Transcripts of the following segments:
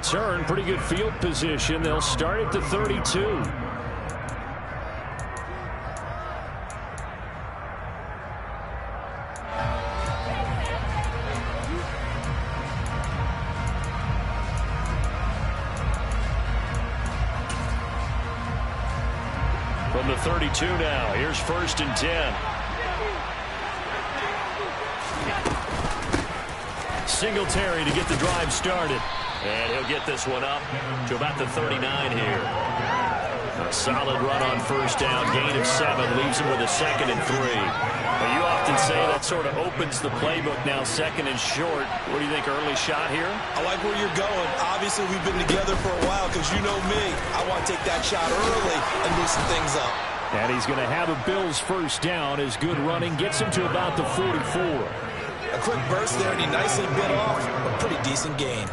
return. Pretty good field position. They'll start at the 32. From the 32 now, here's 1st and 10. Singletary to get the drive started. And he'll get this one up to about the 39 here. A solid run on 1st down. Gain of 7 leaves him with a 2nd and 3. Well, you often say that sort of opens the playbook now, 2nd and short. What do you think, early shot here? I like where you're going. Obviously, we've been together for a while because you know me. I want to take that shot early and loosen things up. And he's going to have a Bills 1st down. His good running gets him to about the 44. A quick burst there, and he nicely bit off a pretty decent gain.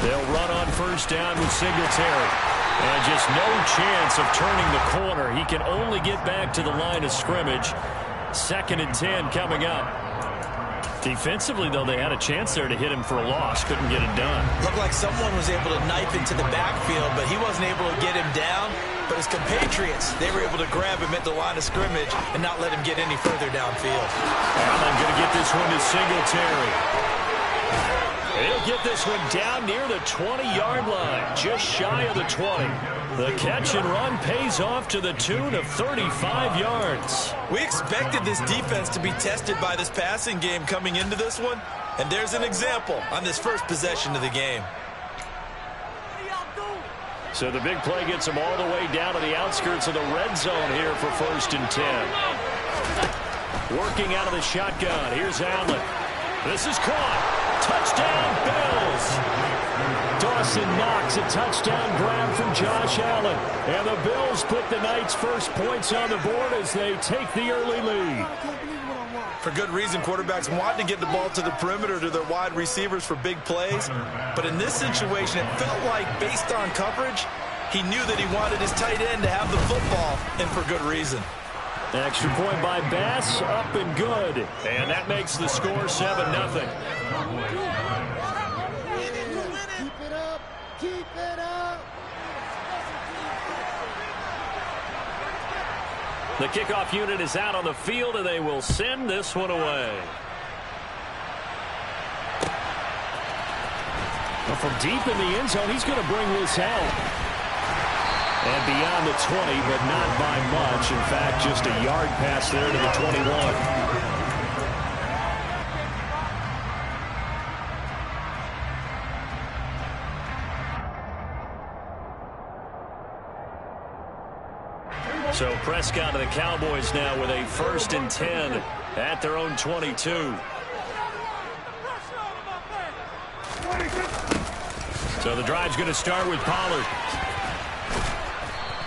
They'll run on 1st down with Singletary. And just no chance of turning the corner. He can only get back to the line of scrimmage. 2nd and 10 coming up. Defensively, though, they had a chance there to hit him for a loss. Couldn't get it done. Looked like someone was able to knife into the backfield, but he wasn't able to get him down. But his compatriots, they were able to grab him at the line of scrimmage and not let him get any further downfield. Allen going to get this one to Singletary. He'll get this one down near the 20-yard line, just shy of the 20. The catch and run pays off to the tune of 35 yards. We expected this defense to be tested by this passing game coming into this one, and there's an example on this first possession of the game. So the big play gets him all the way down to the outskirts of the red zone here for 1st and 10. Working out of the shotgun. Here's Allen. This is caught. Touchdown, Bills. Dawson Knox, a touchdown grab from Josh Allen. And the Bills put the Knights' first points on the board as they take the early lead. For good reason, quarterbacks want to get the ball to the perimeter to their wide receivers for big plays. But in this situation, it felt like, based on coverage, he knew that he wanted his tight end to have the football, and for good reason. Extra point by Bass, up and good. And that makes the score 7-0. Keep it up. The kickoff unit is out on the field, and they will send this one away. Well, from deep in the end zone, he's going to bring this out. And beyond the 20, but not by much. In fact, just a yard pass there to the 21. So Prescott and the Cowboys now with a 1st and 10 at their own 22. So the drive's going to start with Pollard.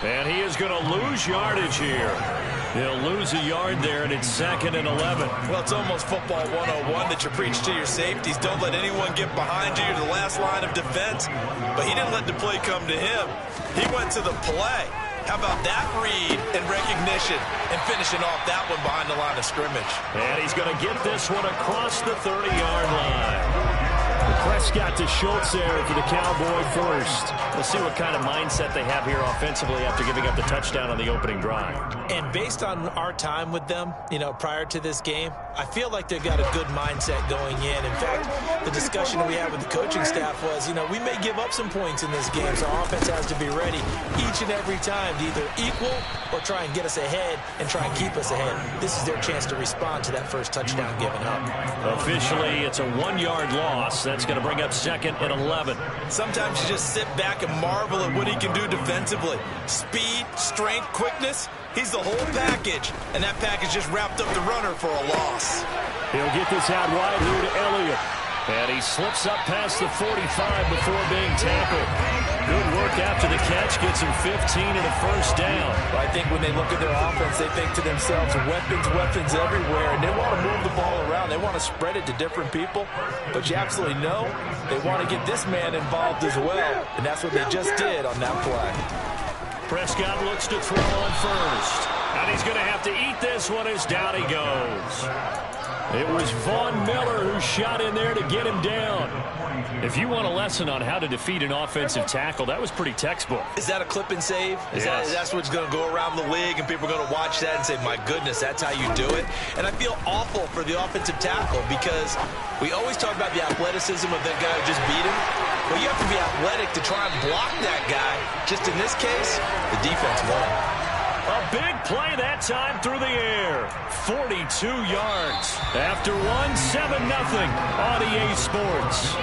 And he is going to lose yardage here. He'll lose a yard there, and it's 2nd and 11. Well, it's almost football 101 that you preach to your safeties. Don't let anyone get behind you. You're the last line of defense. But he didn't let the play come to him. He went to the play. How about that read and recognition and finishing off that one behind the line of scrimmage? And he's going to get this one across the 30-yard line. Prescott to Schultz there for the Cowboy first. We'll see what kind of mindset they have here offensively after giving up the touchdown on the opening drive. And based on our time with them, prior to this game, I feel like they've got a good mindset going in. In fact, the discussion that we had with the coaching staff was, we may give up some points in this game, so our offense has to be ready each and every time to either equal or try and get us ahead and try and keep us ahead. This is their chance to respond to that first touchdown given up. Officially, it's a 1-yard loss. That's going to bring up 2nd and 11. Sometimes you just sit back and marvel at what he can do defensively. Speed, strength, quickness. He's the whole package, and that package just wrapped up the runner for a loss. He'll get this out wide here to Elliott. And he slips up past the 45 before being tackled. Good work York after the catch gets him 15 and a first down. I think when they look at their offense, they think to themselves, weapons, weapons everywhere, and they want to move the ball around. They want to spread it to different people, but you absolutely know they want to get this man involved as well, and that's what they just did on that play. Prescott looks to throw on first, and he's going to have to eat this one as down he goes. It was Von Miller who shot in there to get him down. If you want a lesson on how to defeat an offensive tackle, that was pretty textbook. Is that a clip and save? That's what's going to go around the league, and people are going to watch that and say, my goodness, that's how you do it? And I feel awful for the offensive tackle because we always talk about the athleticism of that guy who just beat him. Well, you have to be athletic to try and block that guy. Just in this case, the defense won. A big play that time through the air. 42 yards. After 7-0 on EA Sports.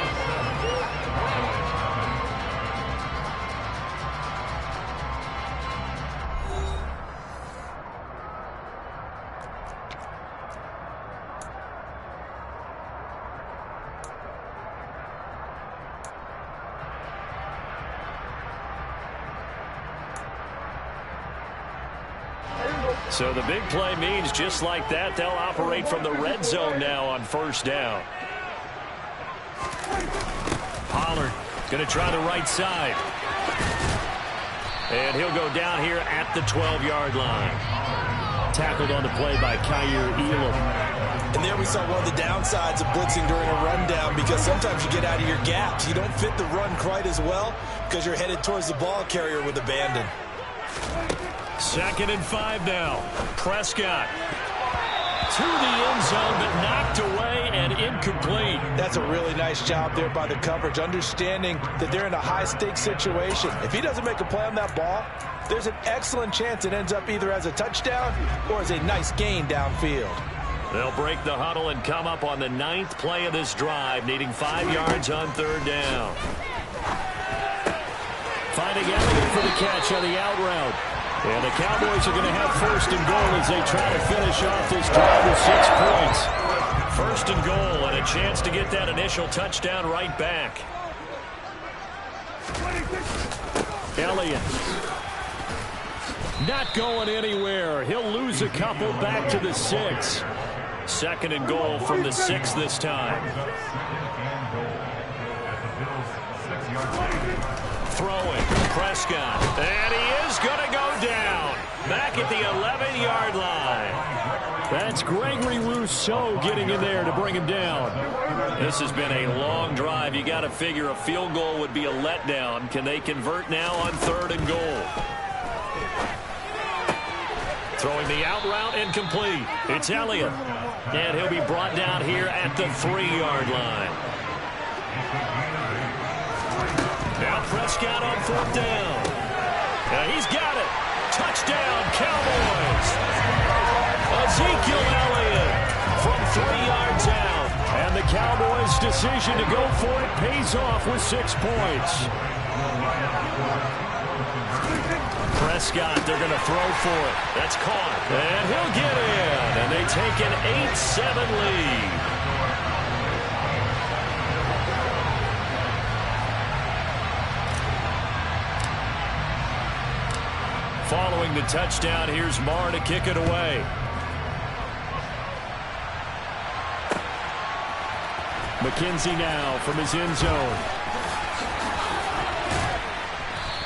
So the big play means just like that, they'll operate from the red zone now on first down. Pollard going to try the right side. And he'll go down here at the 12-yard line. Tackled on the play by Kyer Elam. And there we saw one of the downsides of blitzing during a rundown because sometimes you get out of your gaps. You don't fit the run quite as well because you're headed towards the ball carrier with abandon. 2nd and 5 now. Prescott to the end zone, but knocked away and incomplete. That's a really nice job there by the coverage, understanding that they're in a high-stakes situation. If he doesn't make a play on that ball, there's an excellent chance it ends up either as a touchdown or as a nice gain downfield. They'll break the huddle and come up on the 9th play of this drive, needing 5 yards on 3rd down. Finding Elliott for the catch on the out route. And the Cowboys are going to have 1st and goal as they try to finish off this drive with 6 points. 1st and goal and a chance to get that initial touchdown right back. Elliott. Not going anywhere. He'll lose a couple back to the 6. 2nd and goal from the 6 this time. Throwing. Prescott. And he is going to go down. Back at the 11-yard line. That's Gregory Rousseau getting in there to bring him down. This has been a long drive. You got to figure a field goal would be a letdown. Can they convert now on 3rd and goal? Throwing the out route, incomplete. It's Elliott. And he'll be brought down here at the 3-yard line. Now Prescott on 4th down. He's got it. Touchdown, Cowboys. Ezekiel Elliott from 3 yards out. And the Cowboys' decision to go for it pays off with 6 points. Prescott, they're going to throw for it. That's caught. And he'll get in. And they take an 8-7 lead. Following the touchdown, here's Marr to kick it away. McKenzie now from his end zone.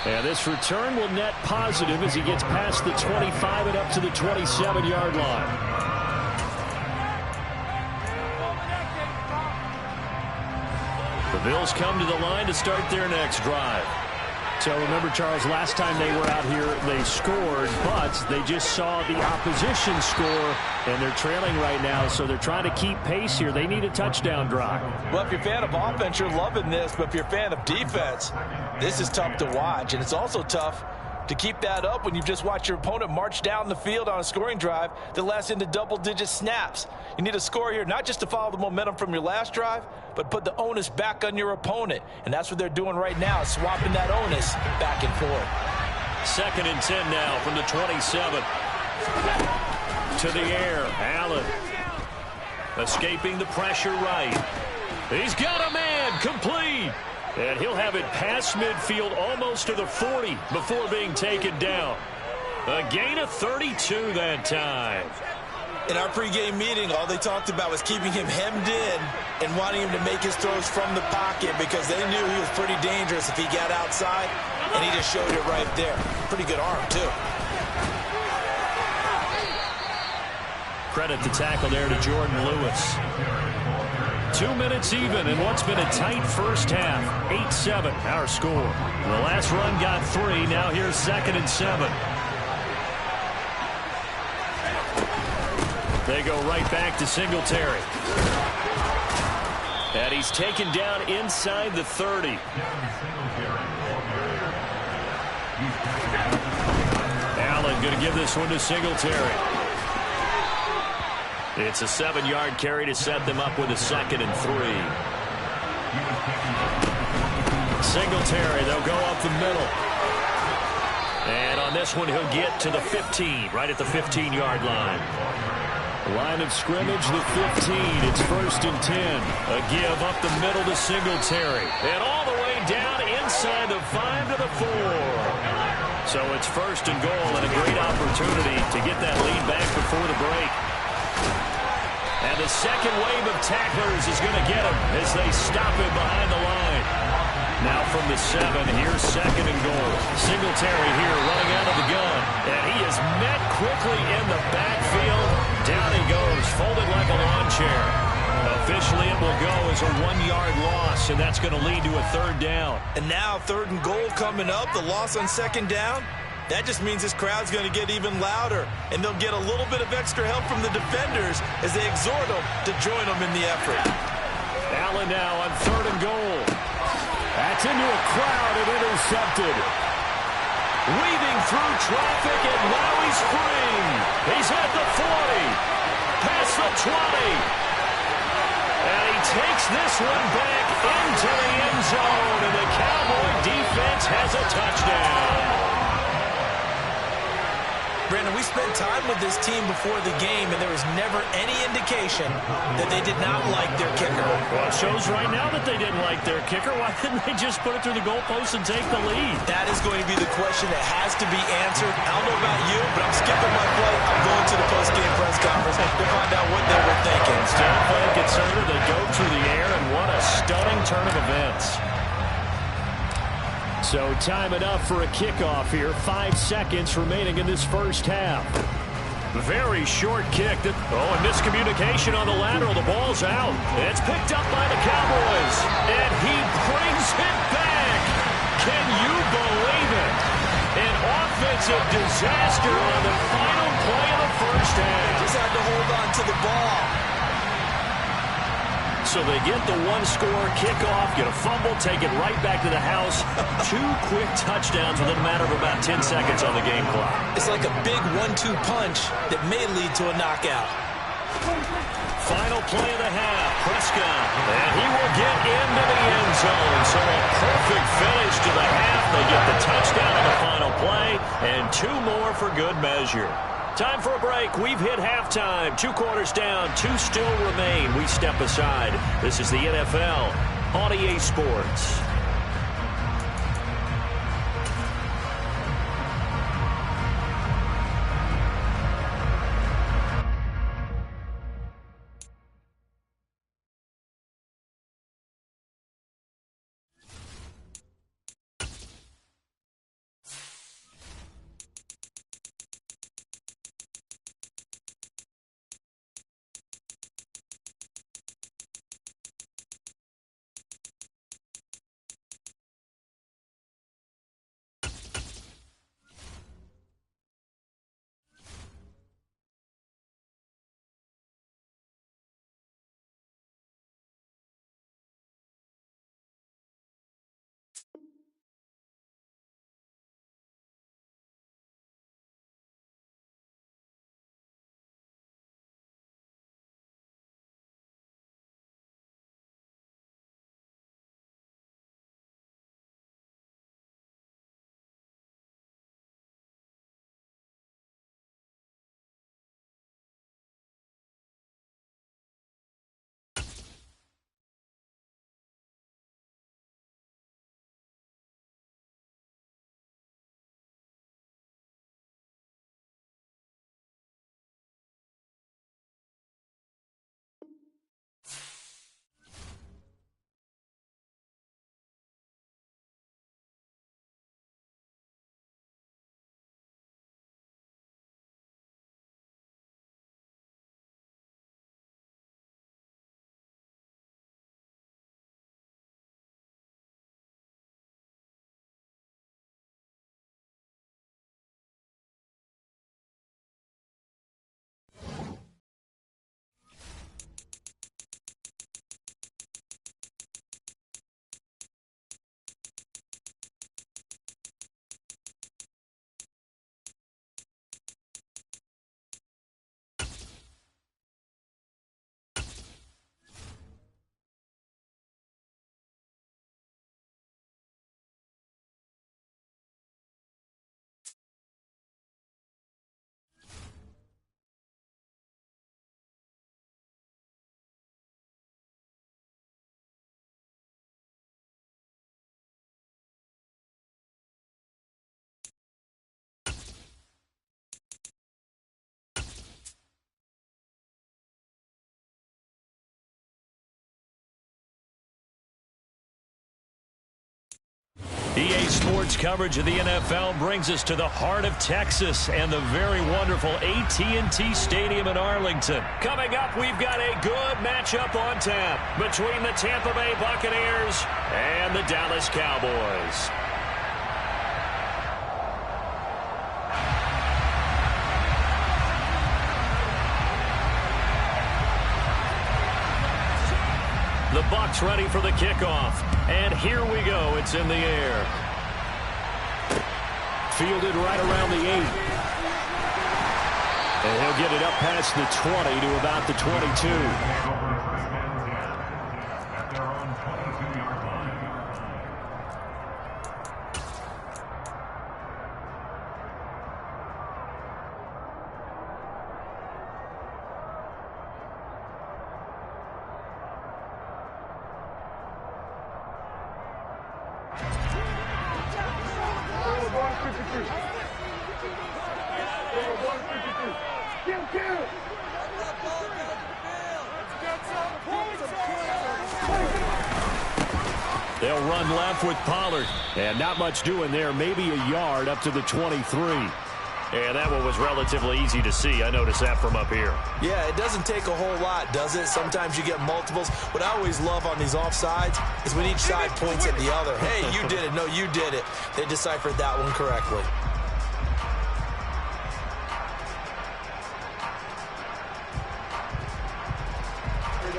And this return will net positive as he gets past the 25 and up to the 27-yard line. The Bills come to the line to start their next drive. So remember, Charles, last time they were out here, they scored, but they just saw the opposition score, and they're trailing right now, so they're trying to keep pace here. They need a touchdown drive. Well, if you're a fan of offense, you're loving this, but if you're a fan of defense, this is tough to watch, and it's also tough to keep that up when you've just watched your opponent march down the field on a scoring drive that lasts into double-digit snaps. You need a score here, not just to follow the momentum from your last drive, but put the onus back on your opponent. And that's what they're doing right now, swapping that onus back and forth. 2nd and 10 now from the 27. To the air, Allen. Escaping the pressure right. He's got a man, complete. And he'll have it past midfield almost to the 40 before being taken down. A gain of 32 that time. In our pregame meeting, all they talked about was keeping him hemmed in and wanting him to make his throws from the pocket because they knew he was pretty dangerous if he got outside, and he just showed it right there. Pretty good arm, too. Credit the tackle there to Jordan Lewis. 2 minutes even in what's been a tight first half. 8-7 our score. The last run got 3. Now here's 2nd and 7. They go right back to Singletary. And he's taken down inside the 30. Allen going to give this one to Singletary. It's a 7-yard carry to set them up with a 2nd and 3. Singletary, they'll go up the middle. And on this one, he'll get to the 15, right at the 15-yard line. Line of scrimmage, the 15. It's 1st and 10. A give up the middle to Singletary. And all the way down inside the 5 to the 4. So it's 1st and goal and a great opportunity to get that lead back before the break. And the second wave of tacklers is going to get him as they stop him behind the line. Now from the 7, here's 2nd and goal. Singletary here running out of the gun. And he is met quickly in the backfield. Down he goes, folded like a lawn chair. Officially, it will go as a 1-yard loss, and that's going to lead to a 3rd down. And now 3rd and goal coming up, the loss on 2nd down. That just means this crowd's going to get even louder, and they'll get a little bit of extra help from the defenders as they exhort them to join them in the effort. Allen now on 3rd and goal. That's into a crowd and intercepted. Weaving through traffic, and now he's free. He's at the 40, past the 20. And he takes this one back into the end zone, and the Cowboy defense has a touchdown. Brandon, we spent time with this team before the game, and there was never any indication that they did not like their kicker. Well, it shows right now that they didn't like their kicker. Why didn't they just put it through the goalpost and take the lead? That is going to be the question that has to be answered. I don't know about you, but I'm skipping my play. I'm going to the post-game press conference to find out what they were thinking. Instead of playing conservative, they go through the air, and what a stunning turn of events. So time enough for a kickoff here. 5 seconds remaining in this first half. Very short kick. Oh, and miscommunication on the lateral. The ball's out. It's picked up by the Cowboys. And he brings it back. Can you believe it? An offensive disaster on the final play of the first half. Just had to hold on to the ball. So they get the 1-score kickoff, get a fumble, take it right back to the house. 2 quick touchdowns within a matter of about 10 seconds on the game clock. It's like a big 1-2 punch that may lead to a knockout. Final play of the half, Prescott. And he will get into the end zone. So a perfect finish to the half. They get the touchdown on the final play, and 2 more for good measure. Time for a break. We've hit halftime. 2 quarters down. 2 still remain. We step aside. This is the NFL on EA Sports. EA Sports coverage of the NFL brings us to the heart of Texas and the very wonderful AT&T Stadium in Arlington. Coming up, we've got a good matchup on tap between the Tampa Bay Buccaneers and the Dallas Cowboys. The Bucs ready for the kickoff. And here we go. It's in the air. Fielded right around the 8. And he'll get it up past the 20 to about the 22. They'll run left with Pollard. And not much doing there. Maybe a yard up to the 23. And that one was relatively easy to see. I noticed that from up here. Yeah, it doesn't take a whole lot, does it? Sometimes you get multiples. What I always love on these offsides is when each side points at the other. Hey, you did it. No, you did it. They deciphered that one correctly.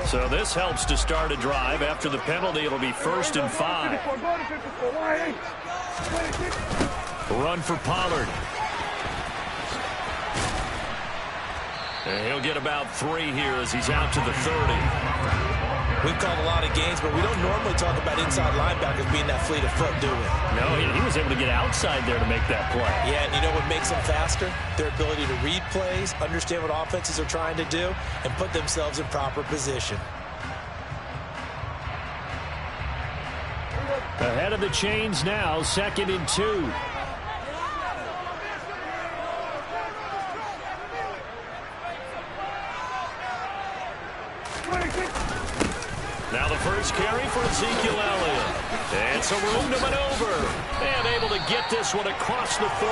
So this helps to start a drive. After the penalty, it'll be 1st and 5. Run for Pollard. And he'll get about 3 here as he's out to the 30. We've called a lot of games, but we don't normally talk about inside linebackers being that fleet of foot, do we? No, he was able to get outside there to make that play. Yeah, and you know what makes them faster? Their ability to read plays, understand what offenses are trying to do, and put themselves in proper position. Ahead of the chains now, 2nd and 2. Now the first carry for Ezekiel Elliott. And some room to maneuver. And able to get this one across the 45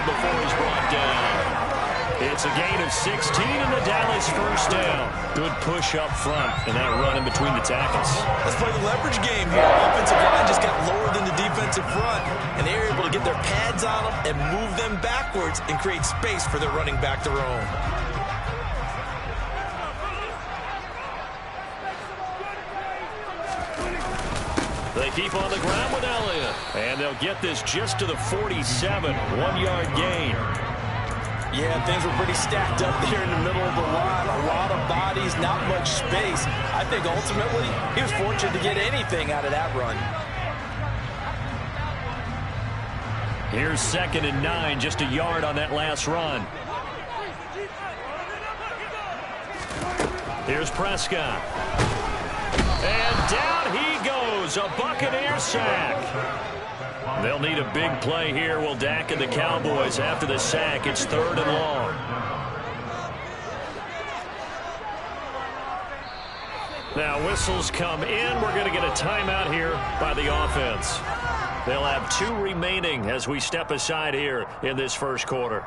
before he's brought down. It's a gain of 16 and the Dallas first down. Good push up front and that run in between the tackles. Let's play the leverage game here. Offensive line just got lower than the defensive front. And they were able to get their pads on them and move them backwards and create space for their running back to roam. They keep on the ground with Elliott. And they'll get this just to the 47. 1-yard gain. Yeah, things were pretty stacked up there in the middle of the line. A lot of bodies, not much space. I think ultimately he was fortunate to get anything out of that run. Here's 2nd and 9, just a yard on that last run. Here's Prescott. And down he goes, a Buccaneer sack. They'll need a big play here. Will Dak and the Cowboys after the sack. It's 3rd and long. Now whistles come in. We're going to get a timeout here by the offense. They'll have 2 remaining as we step aside here in this first quarter.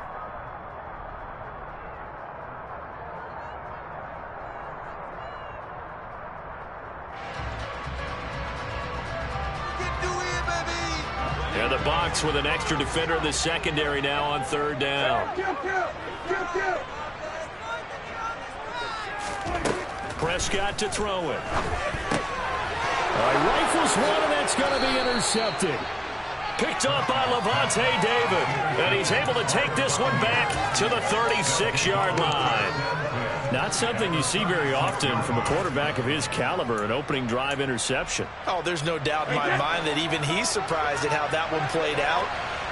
And the Bucs with an extra defender in the secondary now on 3rd down. Prescott to throw it. Rifles one, and that's going to be intercepted. Picked up by Levante David. And he's able to take this one back to the 36-yard line. Not something you see very often from a quarterback of his caliber, an opening drive interception. Oh, there's no doubt in my mind that even he's surprised at how that one played out.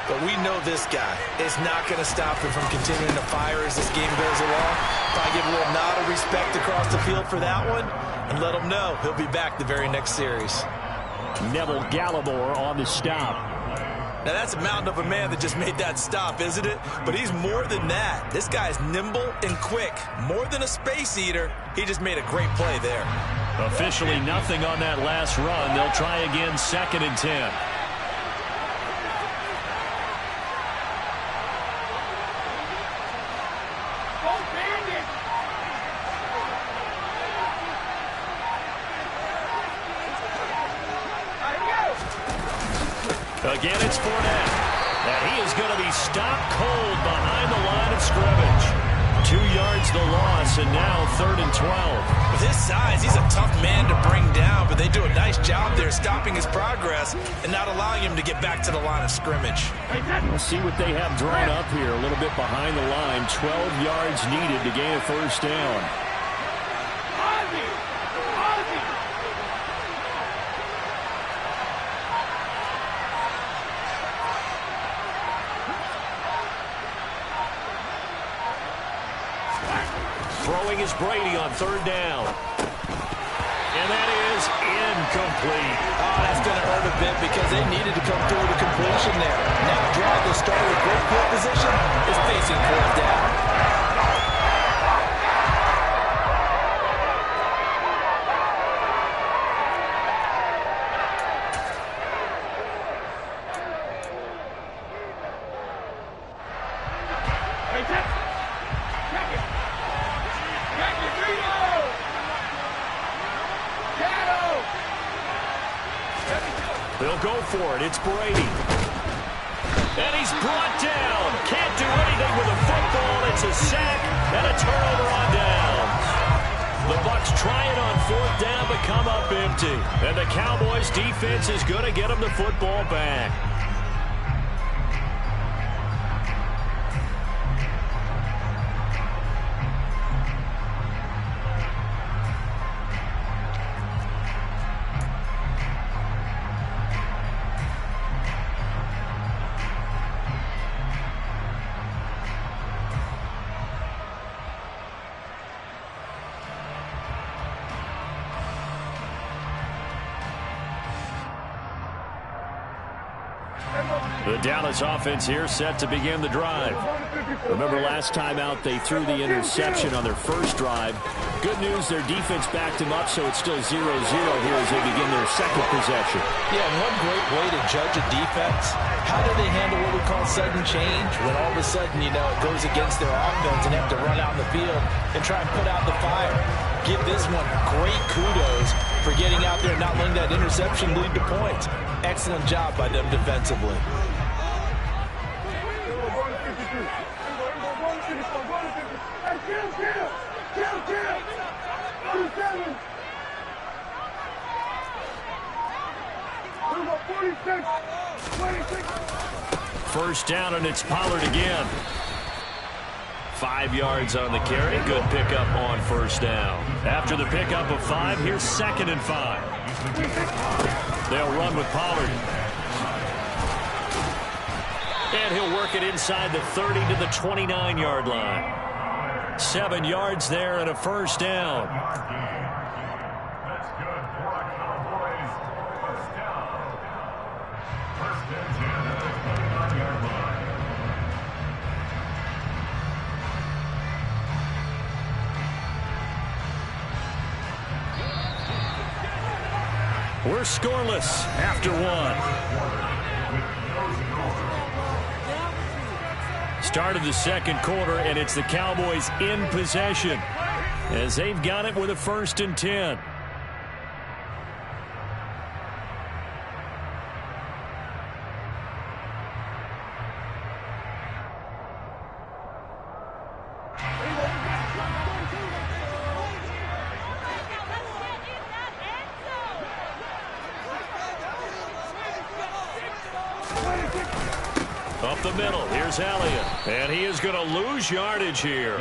But we know this guy is not going to stop him from continuing to fire as this game goes along. Probably give a little nod of respect across the field for that one and let him know he'll be back the very next series. Neville Gallimore on the stop. Now, that's a mountain of a man that just made that stop, isn't it? But he's more than that. This guy's nimble and quick. More than a space eater, he just made a great play there. Officially nothing on that last run. They'll try again, 2nd and 10. Again, it's Fournette. And he is going to be stopped cold behind the line of scrimmage. 2 yards the loss, and now 3rd and 12. With his size, he's a tough man to bring down, but they do a nice job there stopping his progress and not allowing him to get back to the line of scrimmage. We'll see what they have drawn up here. A little bit behind the line. 12 yards needed to gain a first down. Throwing is Brady on 3rd down. And that is incomplete. Oh, that's going to hurt a bit because they needed to come through with a completion there. Now drive the start with great field position is facing 4th down. They'll go for it. It's Brady. And he's brought down. Can't do anything with the football. It's a sack and a turnover on downs. The Bucs try it on 4th down but come up empty. And the Cowboys defense is going to get them the football back. The Dallas offense here set to begin the drive. Remember last time out they threw the interception on their first drive. Good news, their defense backed them up, so it's still 0-0 here as they begin their second possession. Yeah, and one great way to judge a defense, how do they handle what we call sudden change? When all of a sudden, you know, it goes against their offense and they have to run out in the field and try and put out the fire. Give this one great kudos for getting out there and not letting that interception lead to points. Excellent job by them defensively. First down, and it's Pollard again. 5 yards on the carry. Good pickup on first down. After the pickup of 5, here's 2nd and 5. They'll run with Pollard. And he'll work it inside the 30 to the 29-yard line. 7 yards there and a first down. That's good for our Cowboys. First down. First and 10 at the 29-yard line. We're scoreless after 1. Start of the second quarter, and it's the Cowboys in possession as they've got it with a 1st and 10. Up the middle, here's Elliott, and he is going to lose yardage here.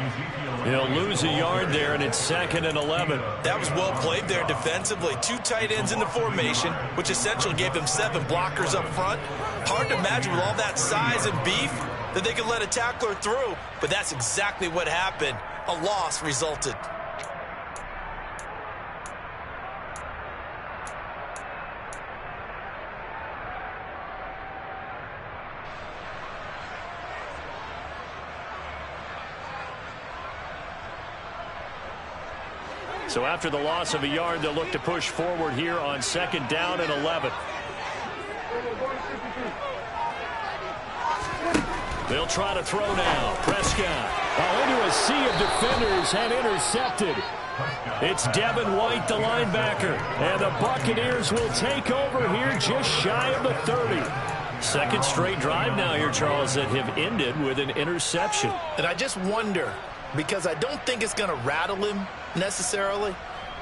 He'll lose a yard there, and it's 2nd and 11. That was well played there defensively. 2 tight ends in the formation, which essentially gave them 7 blockers up front. Hard to imagine with all that size and beef that they could let a tackler through, but that's exactly what happened. A loss resulted. So after the loss of a yard, they'll look to push forward here on 2nd down and 11. They'll try to throw now. Prescott. Into a sea of defenders and intercepted. It's Devin White, the linebacker. And the Buccaneers will take over here just shy of the 30. Second straight drive now here, Charles, that have ended with an interception. And I just wonder, because I don't think it's going to rattle him necessarily,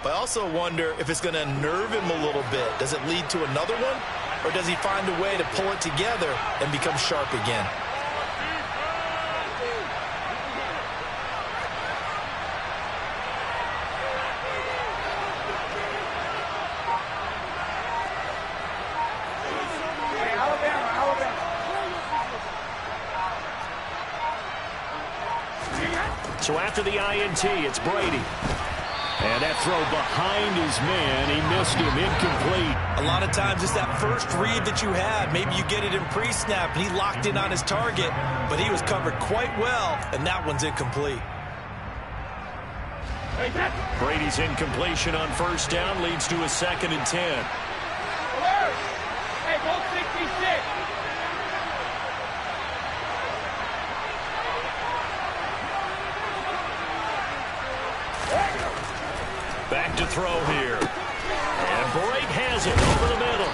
but I also wonder if it's going to nerve him a little bit. Does it lead to another one, or does he find a way to pull it together and become sharp again? So after the INT, it's Brady. And that throw behind his man, he missed him, incomplete. A lot of times it's that first read that you have. Maybe you get it in pre-snap, and he locked in on his target, but he was covered quite well, and that one's incomplete. Brady's incompletion on first down leads to a 2nd and 10. Hey, go 66. Back to throw here. And Brake has it over the middle.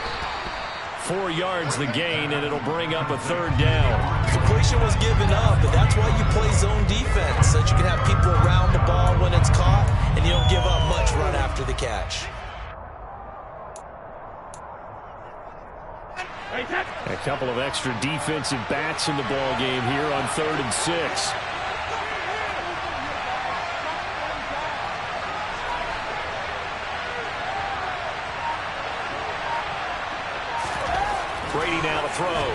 4 yards the gain, and it'll bring up a 3rd down. Completion was given up, but that's why you play zone defense, so that you can have people around the ball when it's caught, and you don't give up much run after the catch. A couple of extra defensive backs in the ball game here on 3rd and 6. Brady now to throw.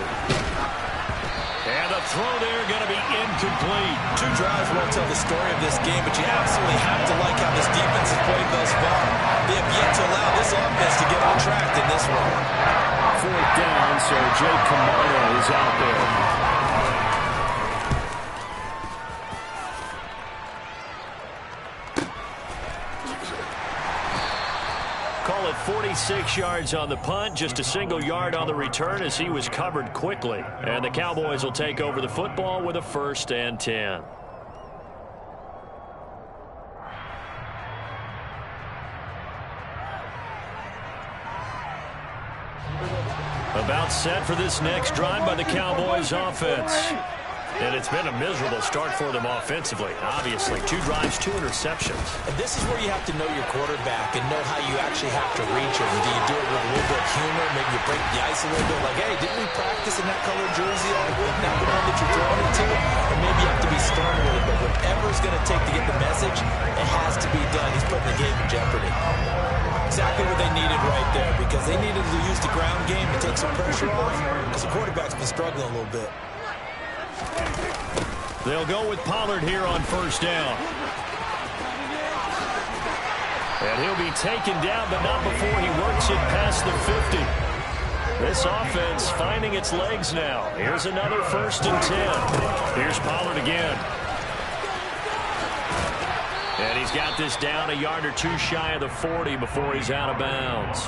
And the throw there going to be incomplete. 2 drives won't tell the story of this game, but you absolutely have to like how this defense has played thus far. They have yet to allow this offense to get on track in this one. 4th down, so Jake Camargo is out there. Call it 46 yards on the punt, just a single yard on the return as he was covered quickly. And the Cowboys will take over the football with a 1st and 10. About set for this next drive by the Cowboys offense. And it's been a miserable start for them offensively. Obviously, 2 drives, 2 interceptions. And this is where you have to know your quarterback and know how you actually have to reach him. Do you do it with a little bit of humor? Maybe you break the ice a little bit, like, hey, didn't we practice in that colored jersey all week? Not the one that you're throwing it to? Or maybe you have to be stern with it. But whatever it's going to take to get the message, it has to be done. He's putting the game in jeopardy. Exactly what they needed right there, because they needed to use the ground game to take some pressure off, because the quarterback's been struggling a little bit. They'll go with Pollard here on 1st down. And he'll be taken down, but not before he works it past the 50. This offense finding its legs now. Here's another 1st and 10. Here's Pollard again. And he's got this down a yard or 2 shy of the 40 before he's out of bounds.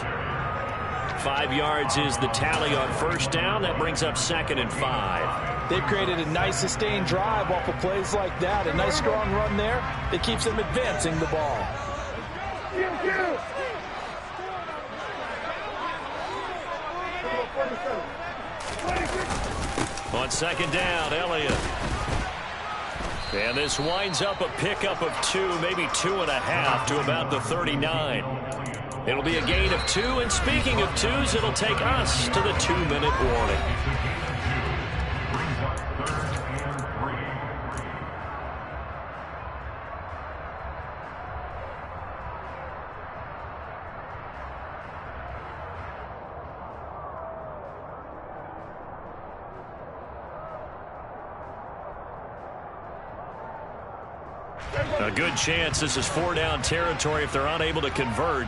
5 yards is the tally on 1st down. That brings up 2nd and 5. They've created a nice sustained drive off of plays like that. A nice strong run there that keeps them advancing the ball. On 2nd down, Elliott. And this winds up a pickup of 2, maybe 2.5 to about the 39. It'll be a gain of 2, and speaking of 2s, it'll take us to the 2-minute warning. A good chance this is 4-down territory if they're unable to convert.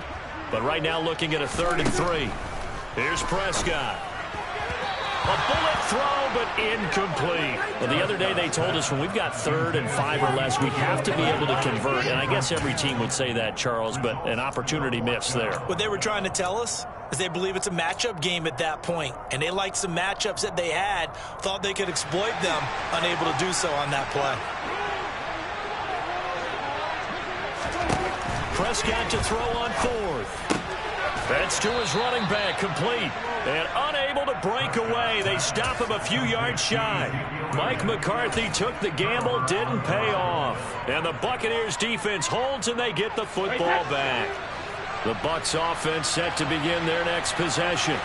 But right now looking at a 3rd and 3. Here's Prescott. A bullet throw, but incomplete. Well, the other day they told us when we've got 3rd and 5 or less, we have to be able to convert. And I guess every team would say that, Charles, but an opportunity missed there. What they were trying to tell us is they believe it's a matchup game at that point. And they liked some matchups that they had, thought they could exploit them, unable to do so on that play. Prescott to throw on 4th. That's to his running back, complete. And unable able to break away. They stop him a few yards shy. Mike McCarthy took the gamble, didn't pay off. And the Buccaneers defense holds, and they get the football back. The Bucs offense set to begin their next possession.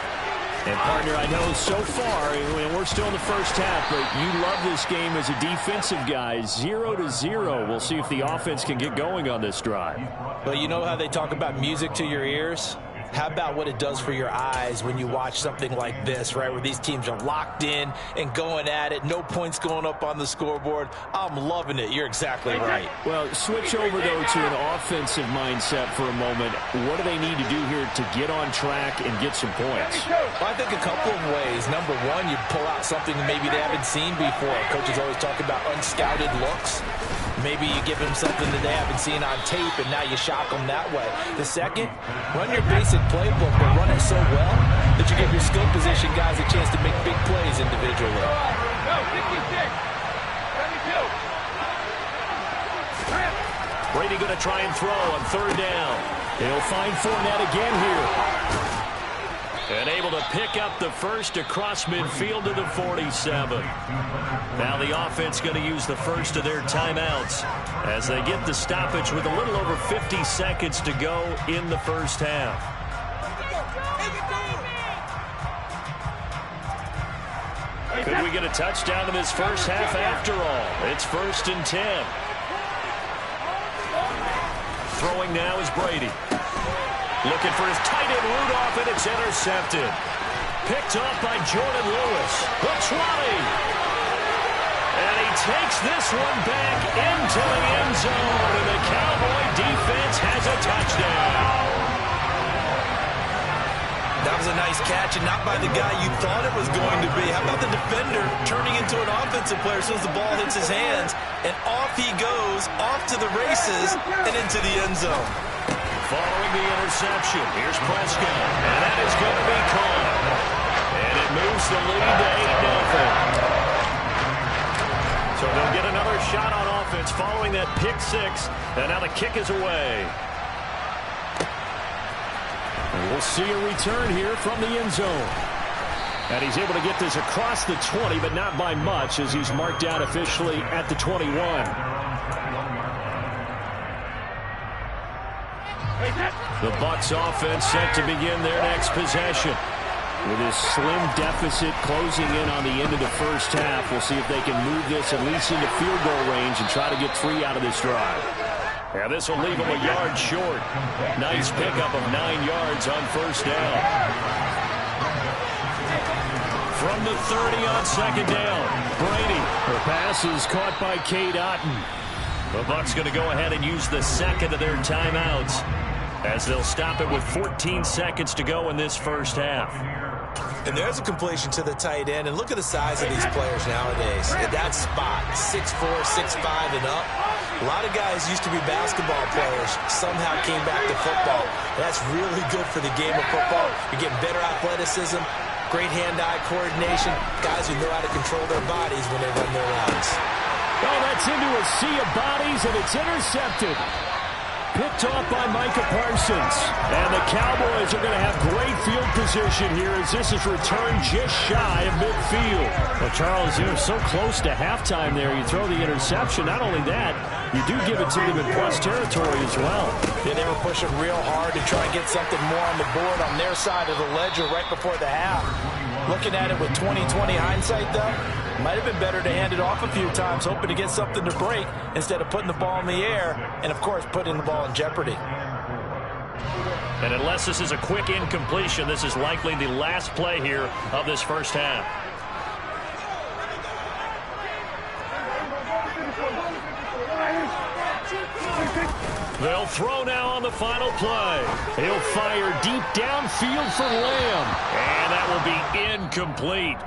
And, partner, I know so far, and we're still in the first half, but you love this game as a defensive guy. 0-0. We'll see if the offense can get going on this drive. Well, you know how they talk about music to your ears? How about what it does for your eyes when you watch something like this, right, where these teams are locked in and going at it, no points going up on the scoreboard? I'm loving it. You're exactly right. Well, switch over, though, to an offensive mindset for a moment. What do they need to do here to get on track and get some points? Well, I think a couple of ways. Number one, you pull out something maybe they haven't seen before. Coaches always talk about unscouted looks. Maybe you give them something that they haven't seen on tape, and now you shock them that way. The second, run your basic playbook, but run it so well that you give your skill position guys a chance to make big plays individually. Brady going to try and throw on third down. He'll find Fournette again here. And able to pick up the first across midfield to the 47. Now the offense going to use the first of their timeouts as they get the stoppage with a little over 50 seconds to go in the first half. Could we get a touchdown in this first half after all? It's 1st and 10. Throwing now is Brady. Looking for his tight end Rudolph, and it's intercepted. Picked off by Jordan Lewis. The 20. And he takes this one back into the end zone. And the Cowboy defense has a touchdown. That was a nice catch, and not by the guy you thought it was going to be. How about the defender turning into an offensive player as soon as the ball hits his hands, and off he goes, off to the races, and into the end zone. Following the interception, here's Prescott, and that is going to be caught. And it moves the lead to 8-0. So they'll get another shot on offense following that pick six, and now the kick is away. And we'll see a return here from the end zone. And he's able to get this across the 20, but not by much, as he's marked down officially at the 21. The Bucs offense set to begin their next possession. With his slim deficit closing in on the end of the first half, we'll see if they can move this at least into field goal range and try to get 3 out of this drive. Yeah, this will leave him a yard short. Nice pickup of 9 yards on first down. From the 30 on second down, Brady. The pass is caught by Cade Otton. The Bucs going to go ahead and use the second of their timeouts, as they'll stop it with 14 seconds to go in this first half. And there's a completion to the tight end. And look at the size of these players nowadays. At that spot, 6'4", 6'5", and up. A lot of guys used to be basketball players, somehow came back to football. That's really good for the game of football. You're getting better athleticism, great hand-eye coordination, guys who know how to control their bodies when they run their routes. Oh, that's into a sea of bodies, and it's intercepted. Picked off by Micah Parsons. And the Cowboys are going to have great field position here as this is returned just shy of midfield. Well, Charles, you're so close to halftime there. You throw the interception. Not only that, you do give it to them in plus territory as well. Yeah, they were pushing real hard to try and get something more on the board on their side of the ledger right before the half. Looking at it with 20/20 hindsight, though, might have been better to hand it off a few times, hoping to get something to break instead of putting the ball in the air and, of course, putting the ball in jeopardy. And unless this is a quick incompletion, this is likely the last play here of this first half. They'll throw now on the final play. He'll fire deep downfield for Lamb. And that will be incomplete.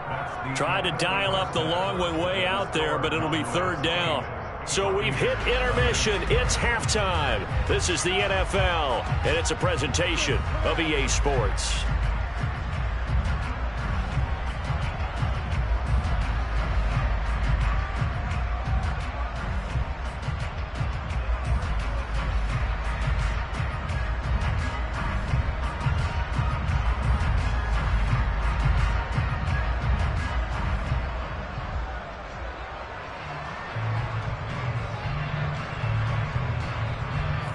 Tried to dial up the long way out there, but it'll be third down. So we've hit intermission. It's halftime. This is the NFL, and it's a presentation of EA Sports.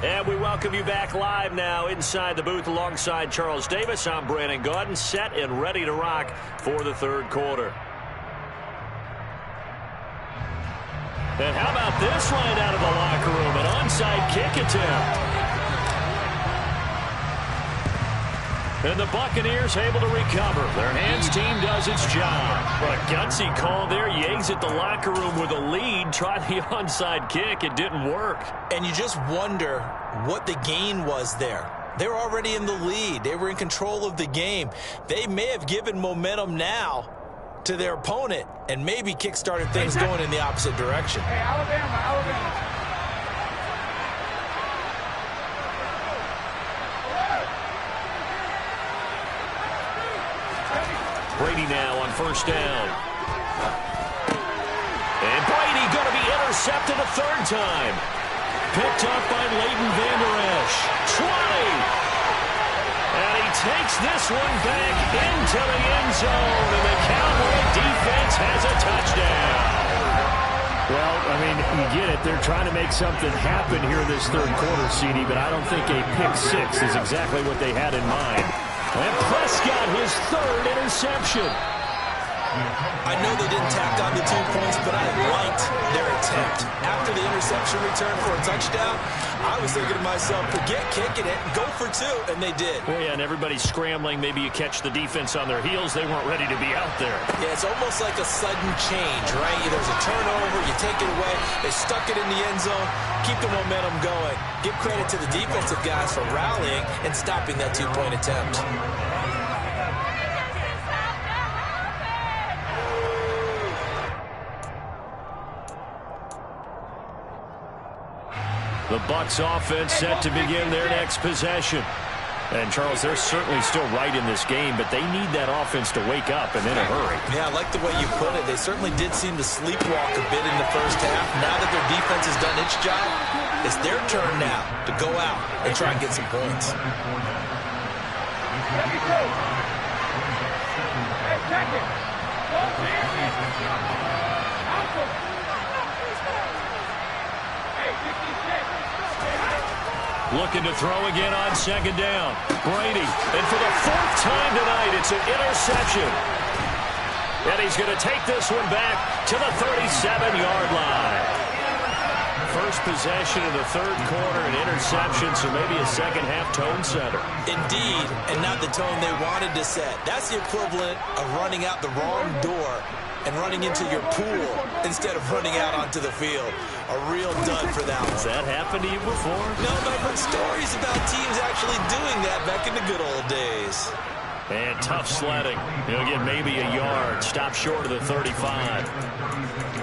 And we welcome you back live now inside the booth alongside Charles Davis. I'm Brandon Gaudin, set and ready to rock for the third quarter. And how about this line out of the locker room? An onside kick attempt. And the Buccaneers able to recover. Their hands team does its job. A gutsy call there. Yates at the locker room with a lead. Tried the onside kick. It didn't work. And you just wonder what the gain was there. They were already in the lead. They were in control of the game. They may have given momentum now to their opponent and maybe kick-started things going in the opposite direction. Hey, Alabama. Brady now on first down. And Brady going to be intercepted a third time. Picked up by Leighton Vander Esch. 20. And he takes this one back into the end zone. And the Cowboy defense has a touchdown. Well, I mean, you get it. They're trying to make something happen here in this third quarter, CD, but I don't think a pick six is exactly what they had in mind. And Prescott, his third interception. I know they didn't tack on the 2 points, but I liked their attempt. After the interception return for a touchdown, I was thinking to myself, forget kicking it, go for 2, and they did. Well, yeah, and everybody's scrambling. Maybe you catch the defense on their heels. They weren't ready to be out there. Yeah, it's almost like a sudden change, right? There's a turnover, you take it away, they stuck it in the end zone, keep the momentum going. Give credit to the defensive guys for rallying and stopping that 2-point attempt. The Bucs offense set to begin their next possession. And, Charles, they're certainly still right in this game, but they need that offense to wake up and in a hurry. Yeah, I like the way you put it. They certainly did seem to sleepwalk a bit in the first half. Now that their defense has done its job, it's their turn now to go out and try and get some points. Looking to throw again on second down. Brady, and for the 4th time tonight, it's an interception. And he's going to take this one back to the 37-yard line. First possession of the third quarter, an interception, so maybe a second-half tone setter. Indeed, and not the tone they wanted to set. That's the equivalent of running out the wrong door and running into your pool instead of running out onto the field. A real dud for that one. Has that happened to you before? No, but I've heard stories about teams actually doing that back in the good old days. And tough sledding. He'll get maybe a yard. Stop short of the 35.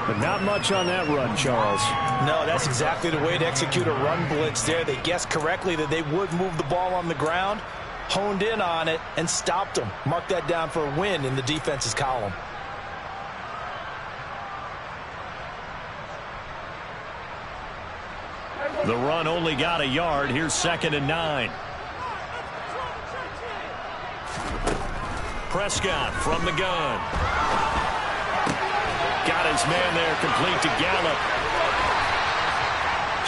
But not much on that run, Charles. No, that's exactly the way to execute a run blitz there. They guessed correctly that they would move the ball on the ground, honed in on it, and stopped them. Mark that down for a win in the defense's column. The run only got a yard. Here's 2nd and 9. Prescott from the gun. Got his man there, complete to Gallup.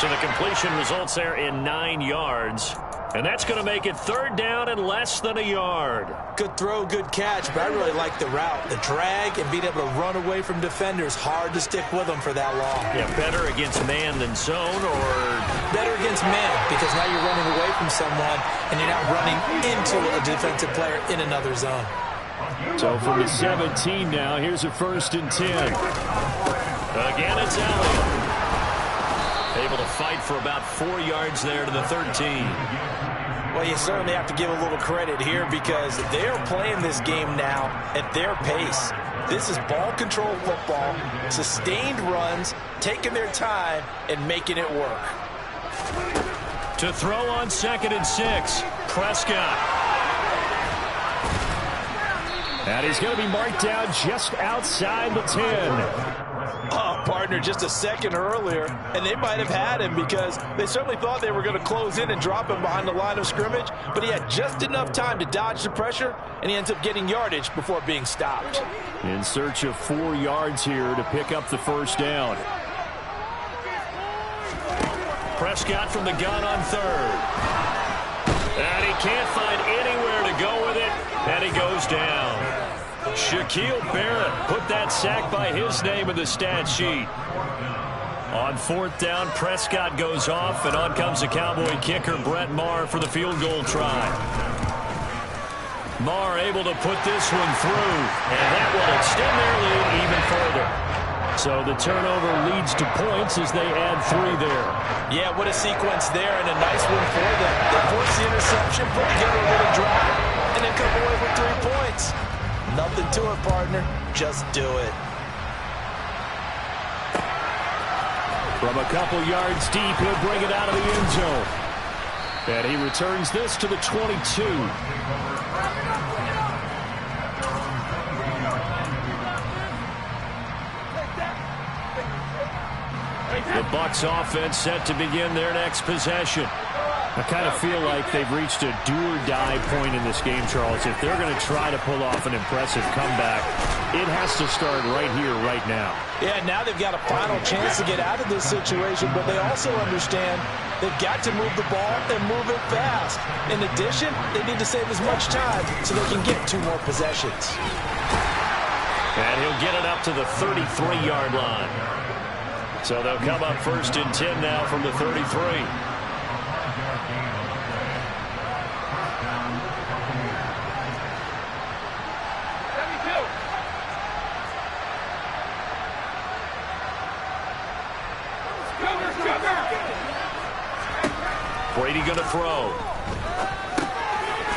So the completion results there in 9 yards. And that's going to make it 3rd down and less than a yard. Good throw, good catch, but I really like the route. The drag and being able to run away from defenders. Hard to stick with them for that long. Yeah, better against man than zone, or? Better against man, because now you're running away from someone and you're not running into a defensive player in another zone. So from the 17 now, here's a 1st and 10. Again, it's Elliott. Able to fight for about 4 yards there to the 13. Well, you certainly have to give a little credit here because they're playing this game now at their pace. This is ball control football, sustained runs, taking their time, and making it work. To throw on 2nd and 6, Prescott. And he's going to be marked down just outside the 10. Oh, partner, just a second earlier, and they might have had him because they certainly thought they were going to close in and drop him behind the line of scrimmage, but he had just enough time to dodge the pressure, and he ends up getting yardage before being stopped. In search of 4 yards here to pick up the 1st down. Prescott from the gun on third. And he can't find anywhere to go with it, and he goes down. Shaquille Barrett put that sack by his name in the stat sheet. On fourth down, Prescott goes off, and on comes the Cowboy kicker, Brett Maher, for the field goal try. Maher able to put this one through, and that will extend their lead even further. So the turnover leads to points as they add 3 there. Yeah, what a sequence there, and a nice one for them. They force the interception, put together a little drive, and then come away with 3 points. Nothing to it, partner. Just do it. From a couple yards deep, he'll bring it out of the end zone. And he returns this to the 22. The Bucs offense set to begin their next possession. I kind of feel like they've reached a do-or-die point in this game, Charles. If they're going to try to pull off an impressive comeback, it has to start right here, right now. Yeah, now they've got a final chance to get out of this situation, but they also understand they've got to move the ball and move it fast. In addition, they need to save as much time so they can get 2 more possessions. And he'll get it up to the 33-yard line. So they'll come up 1st and 10 now from the 33. Brady going to throw.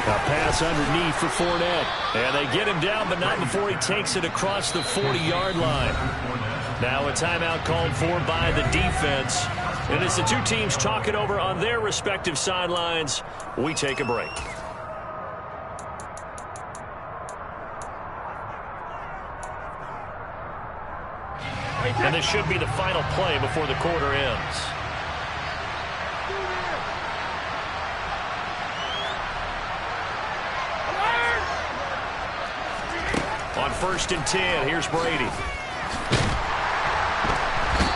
A pass underneath for Fournette. And they get him down, but not before he takes it across the 40-yard line. Now a timeout called for by the defense. And as the 2 teams talk it over on their respective sidelines, we take a break. And this should be the final play before the quarter ends. On 1st and 10, here's Brady.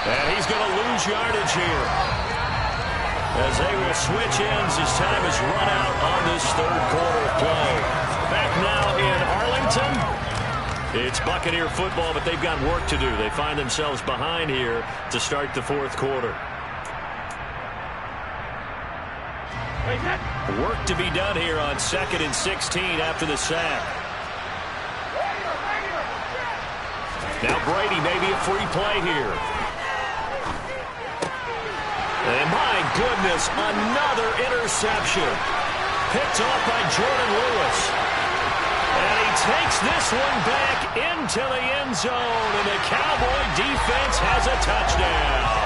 And he's going to lose yardage here, as they will switch ends as time is run out on this 3rd quarter of play. Back now in Arlington. It's Buccaneer football, but they've got work to do. They find themselves behind here to start the 4th quarter. Work to be done here on 2nd and 16 after the sack. Now Brady, maybe a free play here. And my goodness, another interception. Picked off by Jordan Lewis. And he takes this one back into the end zone. And the Cowboy defense has a touchdown.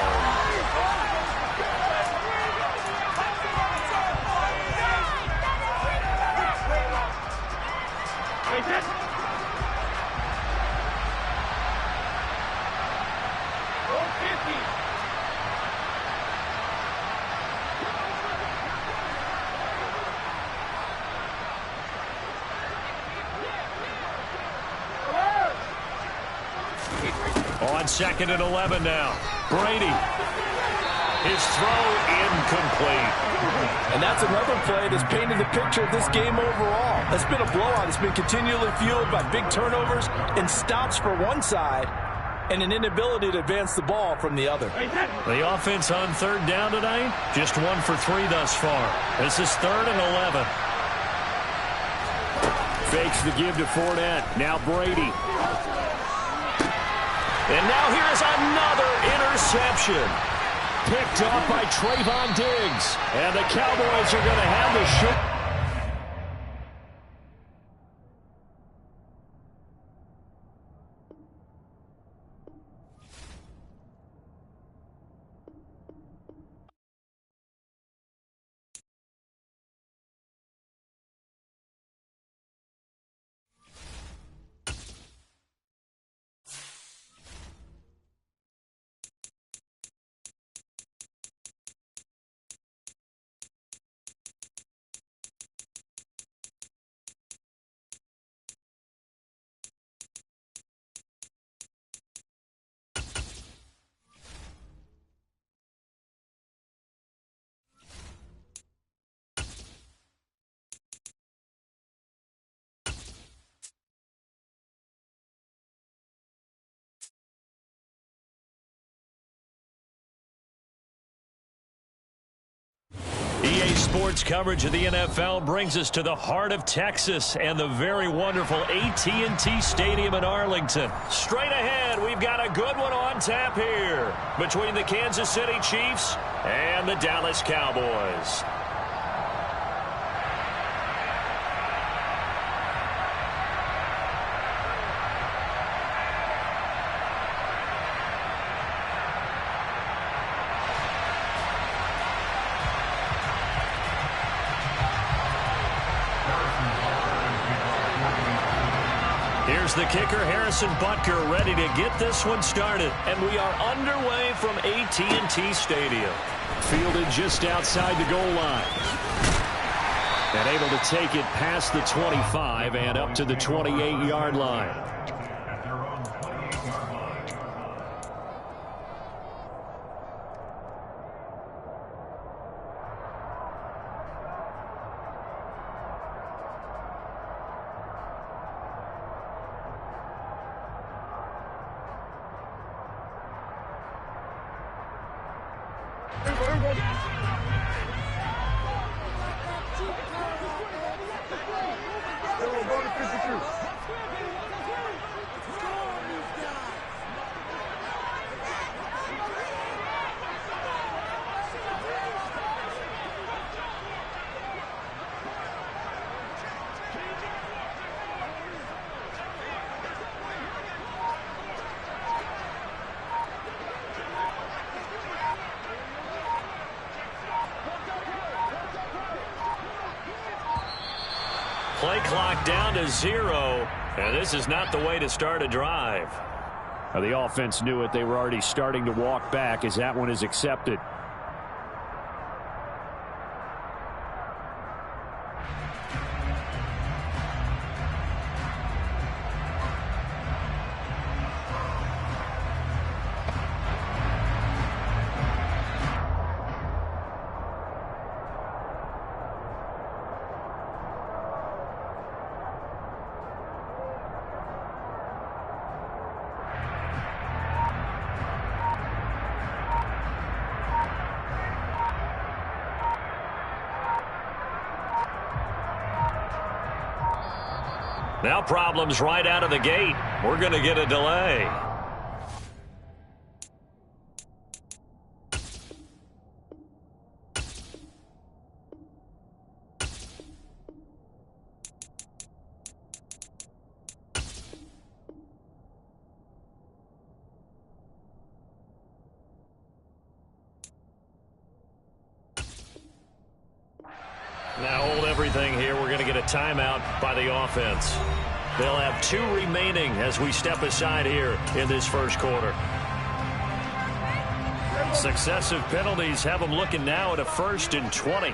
On 2nd and 11 now. Brady. His throw incomplete. And that's another play that's painted the picture of this game overall. It's been a blowout. It's been continually fueled by big turnovers and stops for one side and an inability to advance the ball from the other. The offense on 3rd down tonight, just 1 for 3 thus far. This is 3rd and 11. Fakes the give to Fournette. Now Brady. And now here is another interception. Picked off by Trayvon Diggs. And the Cowboys are going to have the short. sports coverage of the NFL brings us to the heart of Texas and the very wonderful AT&T Stadium in Arlington. Straight ahead, we've got a good one on tap here between the Kansas City Chiefs and the Dallas Cowboys. Here's the kicker, Harrison Butker, ready to get this one started. And we are underway from AT&T Stadium. Fielded just outside the goal line. And able to take it past the 25 and up to the 28-yard line. Play clock down to 0, and this is not the way to start a drive. The offense knew it. They were already starting to walk back as that one is accepted. Now problems right out of the gate. We're going to get a delay. Now hold everything here. We're going to get a timeout by the offense. They'll have 2 remaining as we step aside here in this first quarter. Successive penalties have them looking now at a 1st and 20.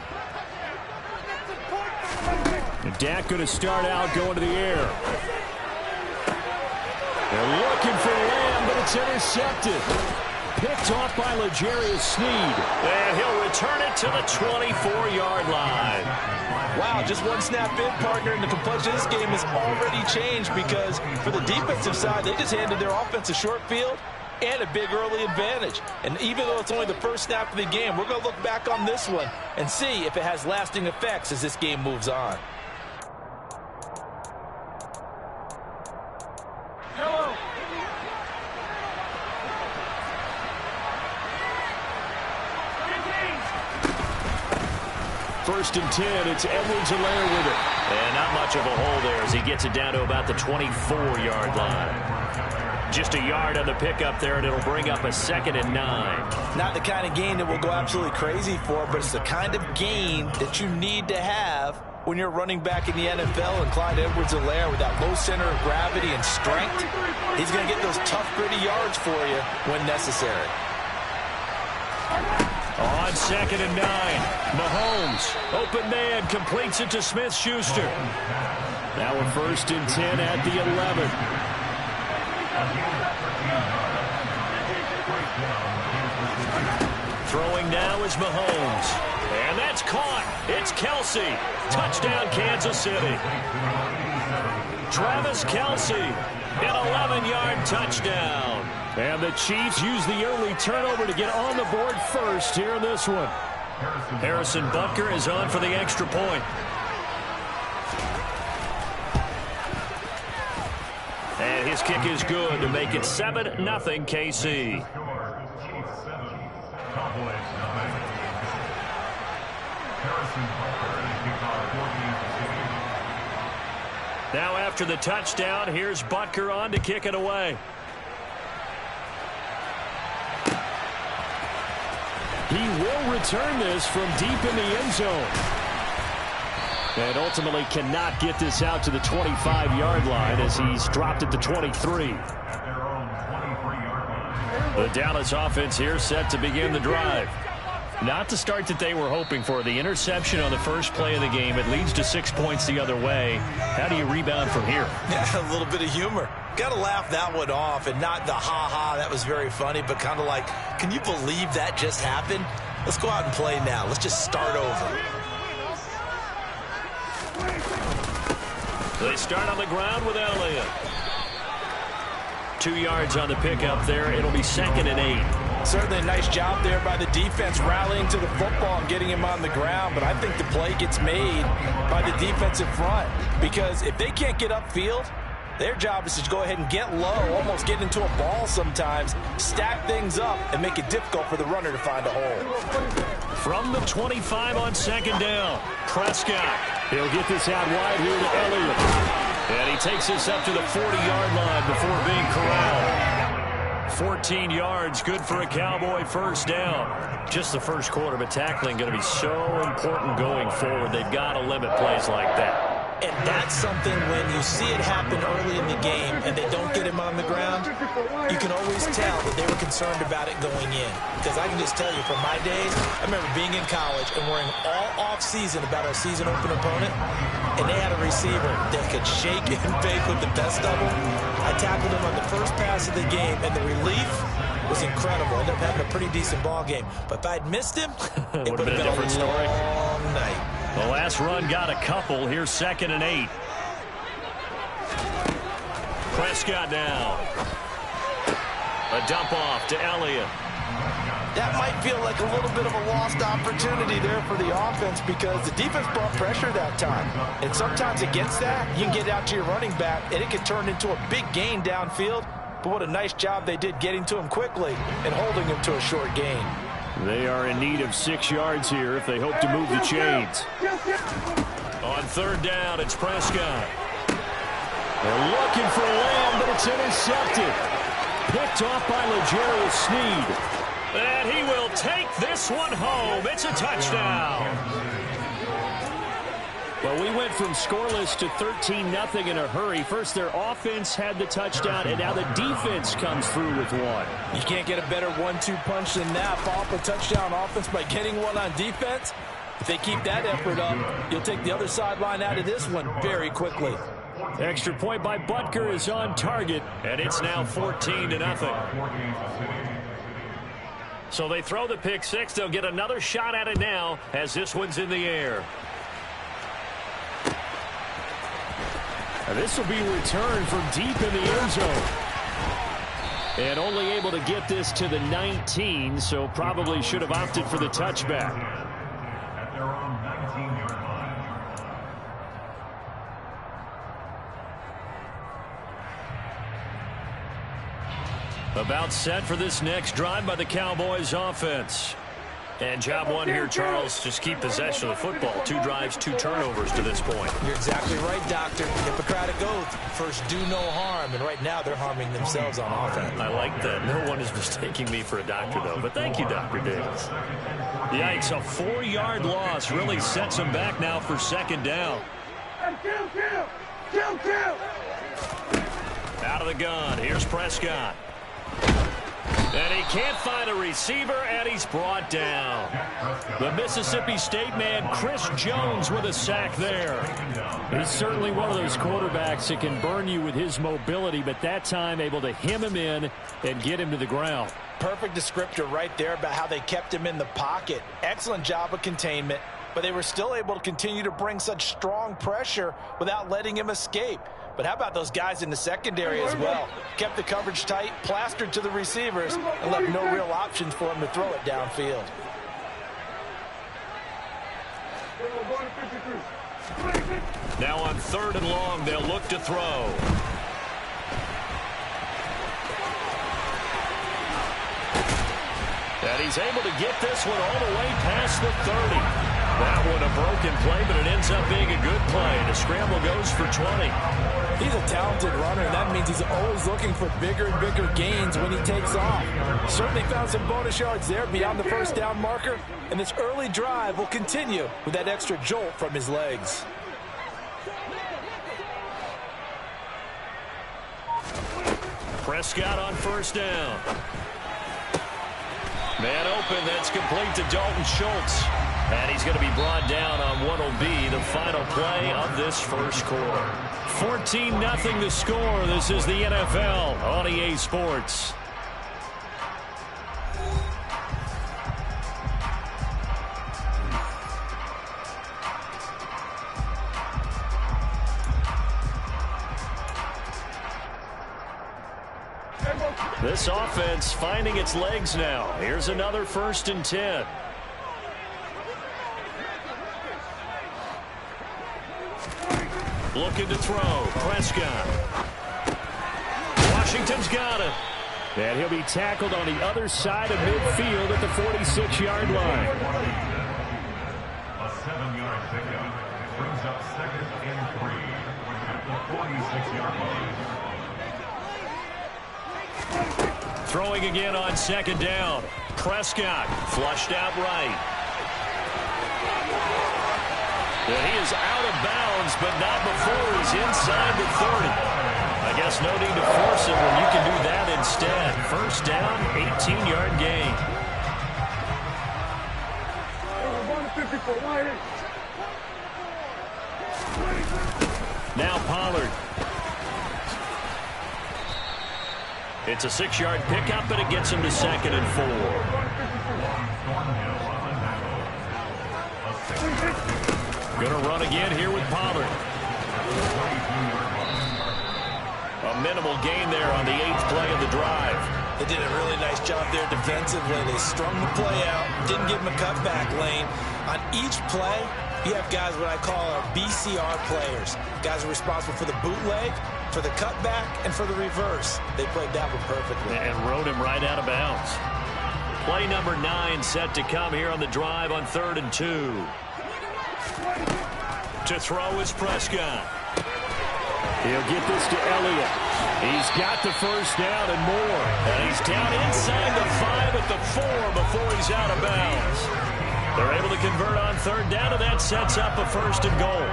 And Dak going to start out going to the air. They're looking for Lamb, but it's intercepted. Picked off by L'Jarius Sneed. And he'll return it to the 24-yard line. Wow, just one snap in, partner, and the complexion of this game has already changed because for the defensive side, they just handed their offense a short field and a big early advantage. And even though it's only the first snap of the game, we're going to look back on this one and see if it has lasting effects as this game moves on. First and 10, it's Edwards-Helaire with it. And not much of a hole there as he gets it down to about the 24-yard line. Just a yard on the pickup there, and it'll bring up a 2nd and 9. Not the kind of gain that we'll go absolutely crazy for, but it's the kind of gain that you need to have when you're running back in the NFL. And Clyde Edwards-Helaire, with that low center of gravity and strength, he's going to get those tough, gritty yards for you when necessary. On 2nd and 9, Mahomes, open man, completes it to Smith-Schuster. Now a 1st and 10 at the 11. Throwing now is Mahomes. And that's caught. It's Kelsey. Touchdown, Kansas City. Travis Kelsey, an 11-yard touchdown. And the Chiefs use the early turnover to get on the board first here in this one. Harrison Butker is on for the extra point. And his kick is good to make it 7-0 KC. Now after the touchdown, here's Butker on to kick it away. He will return this from deep in the end zone. And ultimately cannot get this out to the 25-yard line as he's dropped at the 23. The Dallas offense here set to begin the drive. Not the start that they were hoping for. The interception on the first play of the game. It leads to 6 points the other way. How do you rebound from here? Yeah, a little bit of humor. Got to laugh that one off and not the ha-ha, that was very funny, but kind of like, can you believe that just happened? Let's go out and play now. Let's just start over. They start on the ground with Elliott. 2 yards on the pickup there. It'll be 2nd and 8. Certainly a nice job there by the defense rallying to the football and getting him on the ground, but I think the play gets made by the defensive front because if they can't get upfield, their job is to go ahead and get low, almost get into a ball sometimes, stack things up, and make it difficult for the runner to find a hole. From the 25 on 2nd down, Prescott. He'll get this out wide here to Elliott. And he takes this up to the 40-yard line before being corralled. 14 yards, good for a Cowboy first down. Just the first quarter, but tackling going to be so important going forward. They've got to limit plays like that. And that's something when you see it happen early in the game and they don't get him on the ground, you can always tell that they were concerned about it going in. Because I can just tell you from my days, I remember being in college and worrying all off-season about our season open opponent, and they had a receiver that could shake and bake with the best of them. I tackled him on the first pass of the game, and the relief was incredible. Ended up having a pretty decent ball game. But if I'd missed him, it would have been a different story. Long night. The last run got a couple. Here's 2nd and 8. Prescott down. A dump off to Elliott. That might feel like a little bit of a lost opportunity there for the offense because the defense brought pressure that time. And sometimes against that, you can get out to your running back, and it can turn into a big gain downfield. But what a nice job they did getting to him quickly and holding him to a short gain. They are in need of 6 yards here if they hope to move the chains. On 3rd down, it's Prescott. They're looking for Lamb, but it's intercepted. Picked off by L'Jarius Sneed. And he will take this one home. It's a touchdown. Well, we went from scoreless to 13-0 in a hurry. First, their offense had the touchdown, and now the defense comes through with one. You can't get a better 1-2 punch than that. Follow up a touchdown offense by getting one on defense. If they keep that effort up, you'll take the other sideline out of this one very quickly. Extra point by Butker is on target, and it's now 14-0. So they throw the pick six. They'll get another shot at it now as this one's in the air. And this will be returned from deep in the end zone. And only able to get this to the 19, so probably should have opted for the touchback. At their own 19-yard line. About set for this next drive by the Cowboys offense. And job one here, Charles, just keep possession of the football. 2 drives, 2 turnovers to this point. You're exactly right, Doctor. Hippocratic oath. First, do no harm. And right now, they're harming themselves on offense. I like that. No one is mistaking me for a doctor, though. But thank you, Dr. Davis. Yikes, a 4-yard loss really sets them back now for 2nd down. Out of the gun. Here's Prescott. And he can't find a receiver, and he's brought down. The Mississippi State man, Chris Jones, with a sack there. He's certainly one of those quarterbacks that can burn you with his mobility, but that time able to hem him in and get him to the ground. Perfect descriptor right there about how they kept him in the pocket. Excellent job of containment, but they were still able to continue to bring such strong pressure without letting him escape. But how about those guys in the secondary as well? Kept the coverage tight, plastered to the receivers, and left no real options for him to throw it downfield. Now on 3rd and long, they'll look to throw. And he's able to get this one all the way past the 30. That one a broken play, but it ends up being a good play. The scramble goes for 20. He's a talented runner, and that means he's always looking for bigger and bigger gains when he takes off. Certainly found some bonus yards there beyond the first down marker, and this early drive will continue with that extra jolt from his legs. Prescott on 1st down. Man open, that's complete to Dalton Schultz. And he's going to be brought down on what will be the final play of this first quarter. 14-0 the score. This is the NFL on EA Sports. This offense finding its legs now. Here's another 1st and 10. Looking to throw. Prescott. Washington's got it. And he'll be tackled on the other side of midfield at the 46-yard line. A 7-yard pickup brings up 2nd and 3 at the 46-yard line. Throwing again on 2nd down. Prescott flushed out right. And he is out of bounds, but not before he's inside the 30. I guess no need to force it when you can do that instead. 1st down, 18-yard gain. Now Pollard. It's a 6-yard pickup, but it gets him to 2nd and 4. Going to run again here with Pollard. A minimal gain there on the 8th play of the drive. They did a really nice job there defensively. They strung the play out, didn't give him a cutback lane. On each play, you have guys what I call our BCR players. Guys are responsible for the bootleg, for the cutback, and for the reverse. They played that one perfectly. And rode him right out of bounds. Play number 9 set to come here on the drive on 3rd and 2. To throw is Prescott. He'll get this to Elliott. He's got the first down and more. And he's down inside the 5 at the 4 before he's out of bounds. They're able to convert on 3rd down, and that sets up a 1st and goal.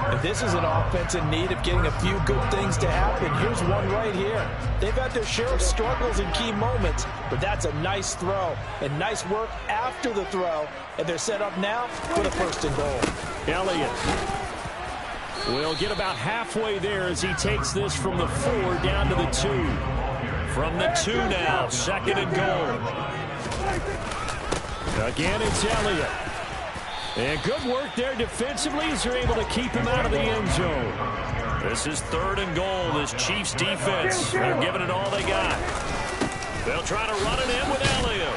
And this is an offense in need of getting a few good things to happen. Here's one right here. They've had their share of struggles in key moments, but that's a nice throw and nice work after the throw. And they're set up now for the 1st and goal. Elliott will get about halfway there as he takes this from the 4 down to the 2. From the 2 now, 2nd and goal. Again, it's Elliott. And good work there defensively as they're able to keep him out of the end zone. This is 3rd and goal. This Chiefs defense, they're giving it all they got. They'll try to run it in with Elliott.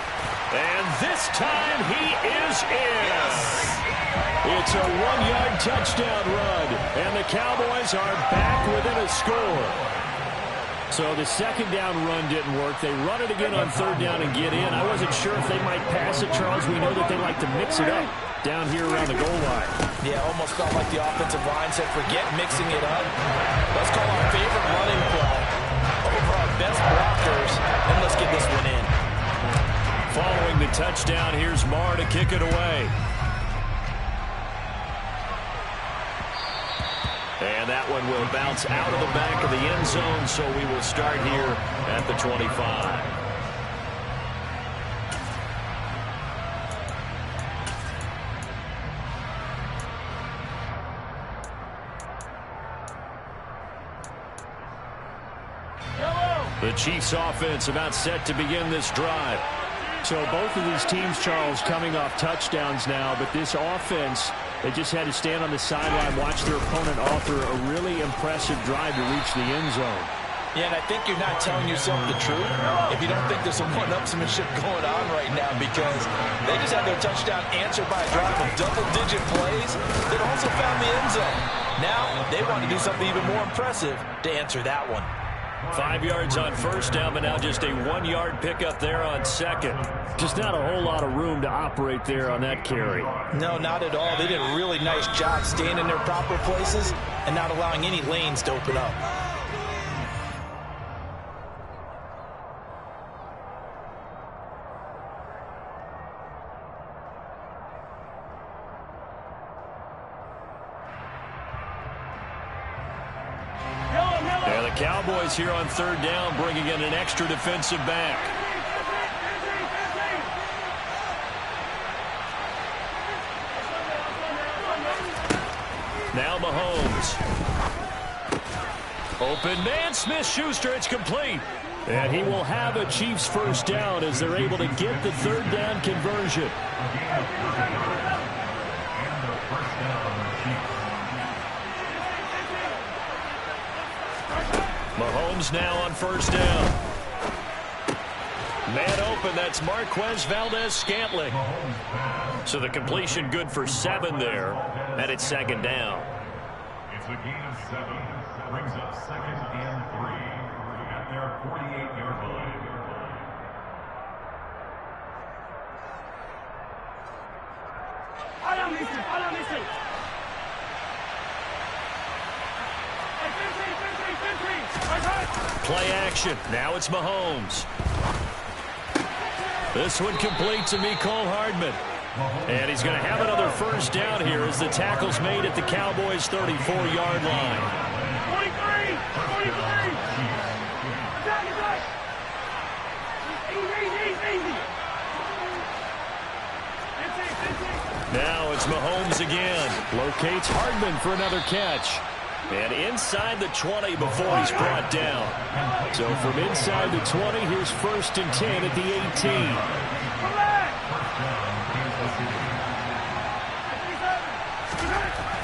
And this time he is in. It's a 1-yard touchdown run. And the Cowboys are back within a score. So the 2nd down run didn't work. They run it again on 3rd down and get in. I wasn't sure if they might pass it, Charles. We know that they like to mix it up down here around the goal line. Yeah, almost felt like the offensive line said, forget mixing it up. Let's call our favorite running play over our best blockers, and let's get this one in. Following the touchdown, here's Marr to kick it away. And that one will bounce out of the back of the end zone, so we will start here at the 25. The Chiefs offense about set to begin this drive. So both of these teams, Charles, coming off touchdowns now, but this offense, they just had to stand on the sideline, watch their opponent offer a really impressive drive to reach the end zone. Yeah, and I think you're not telling yourself the truth if you don't think there's some one-upsmanship going on right now, because they just had their touchdown answered by a drive of double-digit plays that also found the end zone. Now they want to do something even more impressive to answer that one. 5 yards on first down, but now just a 1-yard pickup there on second. Just not a whole lot of room to operate there on that carry. No, not at all. They did a really nice job staying in their proper places and not allowing any lanes to open up. And the Cowboys here on third down, bringing in an extra defensive back. Now Mahomes. Open man, Smith-Schuster, it's complete. And he will have a Chiefs first down as they're able to get the third down conversion. Mahomes now on first down. Man open, that's Marquez Valdez-Scantling. So the completion good for 7 there, and it's second down. It's a gain of 7. Brings up second and 3 at their 48-yard line. Play action. Now it's Mahomes. This one complete to Mecole Hardman. And he's going to have another first down here as the tackle's made at the Cowboys' 34-yard line. 43! Now it's Mahomes again. Locates Hardman for another catch. And inside the 20 before he's brought down. So from inside the 20, here's first and 10 at the 18.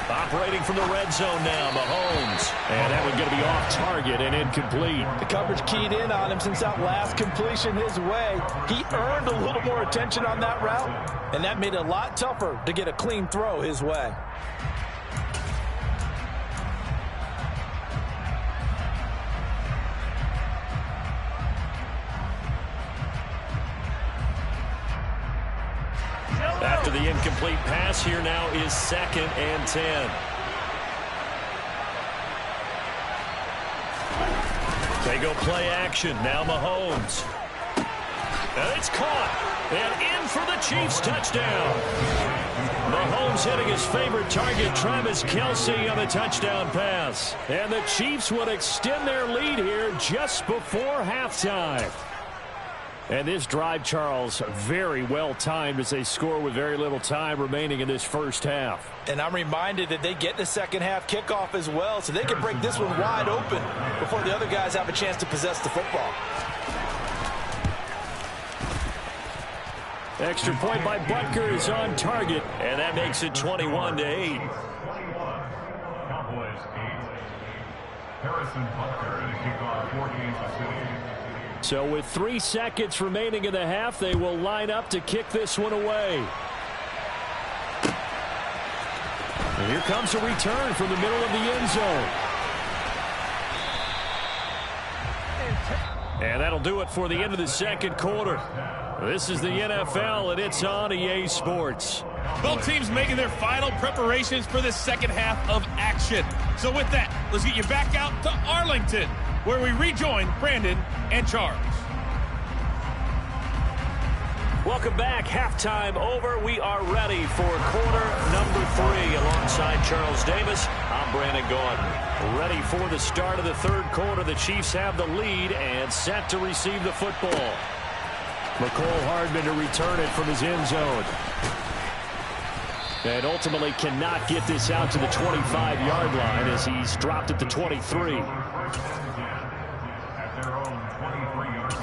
Operating from the red zone now, Mahomes. And that one going to be off target and incomplete. The coverage keyed in on him since that last completion his way. He earned a little more attention on that route, and that made it a lot tougher to get a clean throw his way. After the incomplete pass, here now is second and 10. They go play action. Now Mahomes. And it's caught. And in for the Chiefs touchdown. Mahomes hitting his favorite target, Travis Kelce, on the touchdown pass. And the Chiefs would extend their lead here just before halftime. And this drive, Charles, very well timed as they score with very little time remaining in this first half. And I'm reminded that they get the second half kickoff as well, so they can break this one wide open before the other guys have a chance to possess the football. Extra point by Butker is on target, and that makes it 21-8. 21. Cowboys 8. Harrison Butker in the kickoff for Kansas City. So with 3 seconds remaining in the half, they will line up to kick this one away. And here comes a return from the middle of the end zone. And that'll do it for the end of the second quarter. This is the NFL, and it's on EA Sports. Both teams making their final preparations for the second half of action. So with that, let's get you back out to Arlington, where we rejoin Brandon and Charles. Welcome back. Halftime over. We are ready for quarter number 3. Alongside Charles Davis, I'm Brandon Gordon. Ready for the start of the third quarter. The Chiefs have the lead and set to receive the football. Mecole Hardman to return it from his end zone. And ultimately cannot get this out to the 25-yard line as he's dropped at the 23. At their own 23-yard line.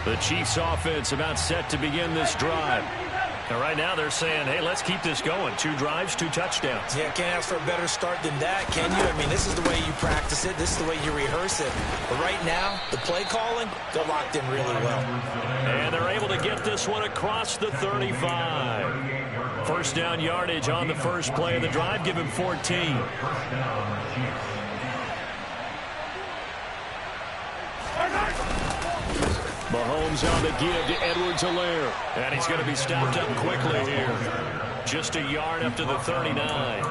The Chiefs offense about set to begin this drive. And right now they're saying, hey, let's keep this going. 2 drives, 2 touchdowns. Yeah, can't ask for a better start than that, can you? I mean, this is the way you practice it. This is the way you rehearse it. But right now, the play calling, they're locked in really well. And they're able to get this one across the 35. First down yardage on the first play of the drive. Give him 14. Mahomes on the give to Edwards-Helaire. And he's going to be stopped up quickly here. Just a yard up to the 39.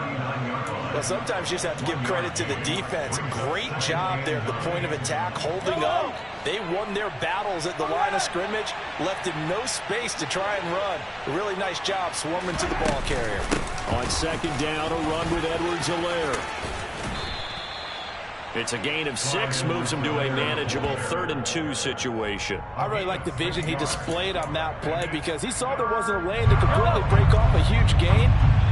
Well, sometimes you just have to give credit to the defense. Great job there at the point of attack, holding up. They won their battles at the line of scrimmage, left him no space to try and run. A really nice job swarming to the ball carrier. On second down, a run with Edwards-Helaire. It's a gain of 6, moves him to a manageable 3rd and 2 situation. I really like the vision he displayed on that play because he saw there wasn't a lane to completely break off a huge gain.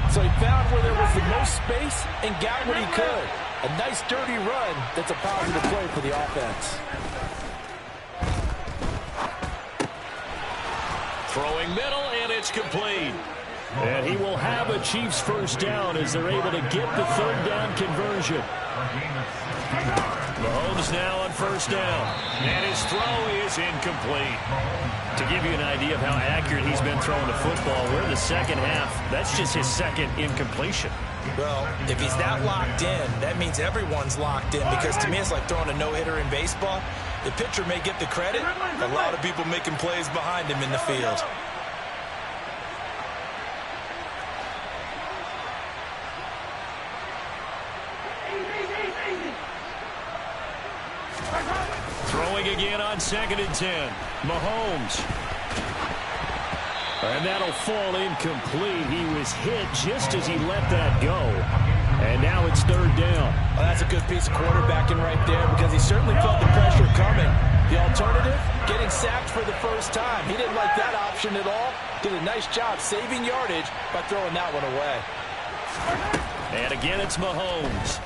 So he found where there was the most space and got what he could. A nice dirty run that's a positive play for the offense. Throwing middle, and it's complete. And he will have a Chiefs first down as they're able to get the 3rd down conversion. Mahomes now on first down. And his throw is incomplete. To give you an idea of how accurate he's been throwing the football, we're in the second half. That's just his 2nd incompletion. Well, if he's that locked in, that means everyone's locked in because to me it's like throwing a no-hitter in baseball. The pitcher may get the credit, a lot of people making plays behind him in the field. Throwing again on 2nd and 10. Mahomes. And that'll fall incomplete. He was hit just as he let that go. And now it's 3rd down. Well, that's a good piece of quarterbacking right there because he certainly felt the pressure coming. The alternative, getting sacked for the first time. He didn't like that option at all. Did a nice job saving yardage by throwing that one away. And again, it's Mahomes.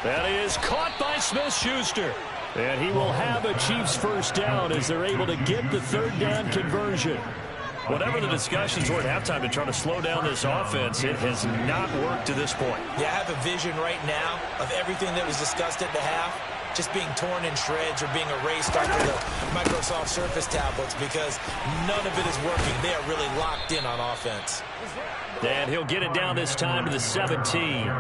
That is caught by Smith-Schuster. And he will have a Chiefs first down as they're able to get the 3rd down conversion. Whatever the discussions were at halftime to try to slow down this offense, it has not worked to this point. Yeah, I have a vision right now of everything that was discussed at the half just being torn in shreds or being erased off of the Microsoft Surface tablets because none of it is working. They are really locked in on offense. And he'll get it down this time to the 17.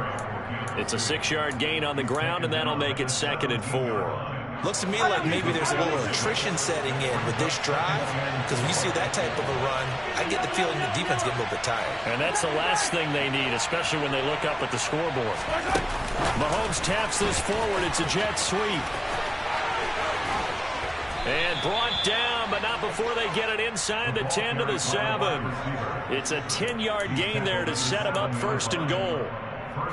It's a 6-yard gain on the ground, and that'll make it 2nd and 4. Looks to me like maybe there's a little attrition setting in with this drive because when you see that type of a run, I get the feeling the defense get a little bit tired. And that's the last thing they need, especially when they look up at the scoreboard. Mahomes taps this forward. It's a jet sweep. And brought down, but not before they get it inside the 10 to the 7. It's a 10-yard gain there to set them up 1st and goal.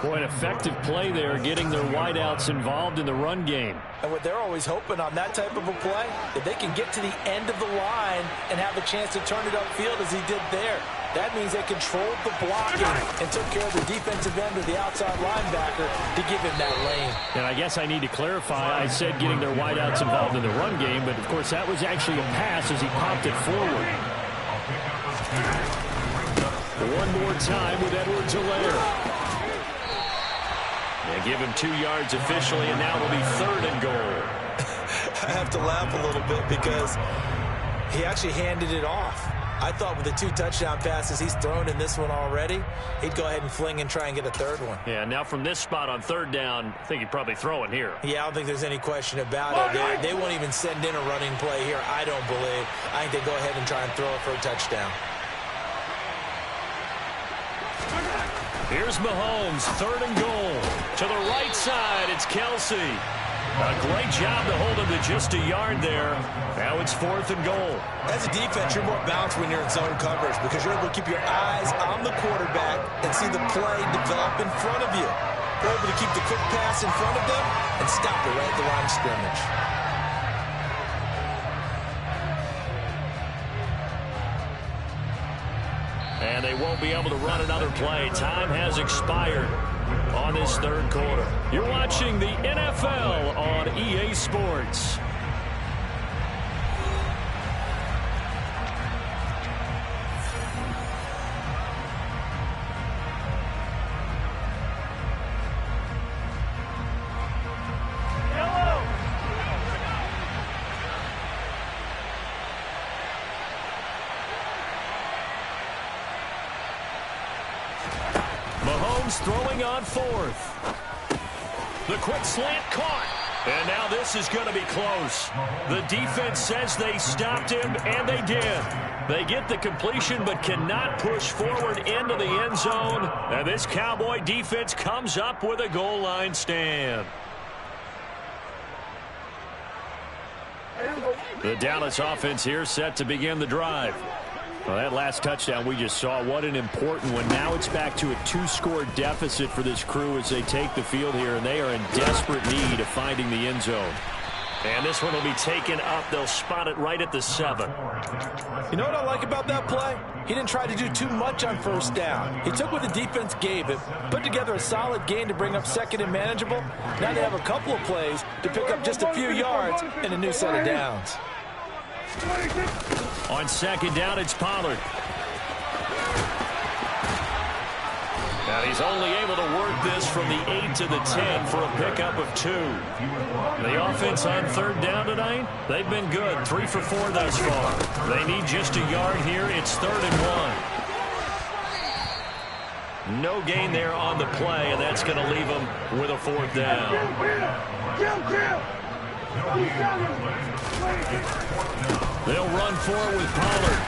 Boy, an effective play there, getting their wideouts involved in the run game. And what they're always hoping on that type of a play, that they can get to the end of the line and have a chance to turn it upfield as he did there. That means they controlled the blocking and took care of the defensive end or the outside linebacker to give him that lane. And I guess I need to clarify, I said getting their wideouts involved in the run game, but of course that was actually a pass as he popped it forward. One more time with Edwards-Helaire. They give him 2 yards officially, and now it'll be 3rd and goal. I have to laugh a little bit because he actually handed it off. I thought with the 2 touchdown passes he's thrown in this one already, he'd go ahead and fling and try and get a 3rd one. Yeah, now from this spot on 3rd down, I think he'd probably throw it here. Yeah, I don't think there's any question about it. They won't even send in a running play here, I don't believe. I think they go ahead and try and throw it for a touchdown. Here's Mahomes, 3rd and goal. To the right side, it's Kelsey. A great job to hold him to just a yard there. Now it's 4th and goal. As a defense, you're more balanced when you're in zone coverage because you're able to keep your eyes on the quarterback and see the play develop in front of you. You're able to keep the quick pass in front of them and stop it right at the line of scrimmage. And they won't be able to run another play. Time has expired on this 3rd quarter. You're watching the NFL on EA Sports. Mahomes throwing on fourth. The quick slant caught. And now this is going to be close. The defense says they stopped him, and they did. They get the completion but cannot push forward into the end zone. And this Cowboy defense comes up with a goal line stand. The Dallas offense here set to begin the drive. Well, that last touchdown we just saw, what an important one. Now it's back to a 2-score deficit for this crew as they take the field here, and they are in desperate need of finding the end zone. And this one will be taken up. They'll spot it right at the 7. You know what I like about that play? He didn't try to do too much on first down. He took what the defense gave him, put together a solid gain to bring up second and manageable. Now they have a couple of plays to pick up just a few yards and a new set of downs. On second down, it's Pollard. And he's only able to work this from the 8 to the 10 for a pickup of 2. The offense on third down tonight, they've been good. 3 for 4 thus far. They need just a yard here. It's 3rd and 1. No gain there on the play, and that's going to leave them with a 4th down. They'll run forward with Pollard.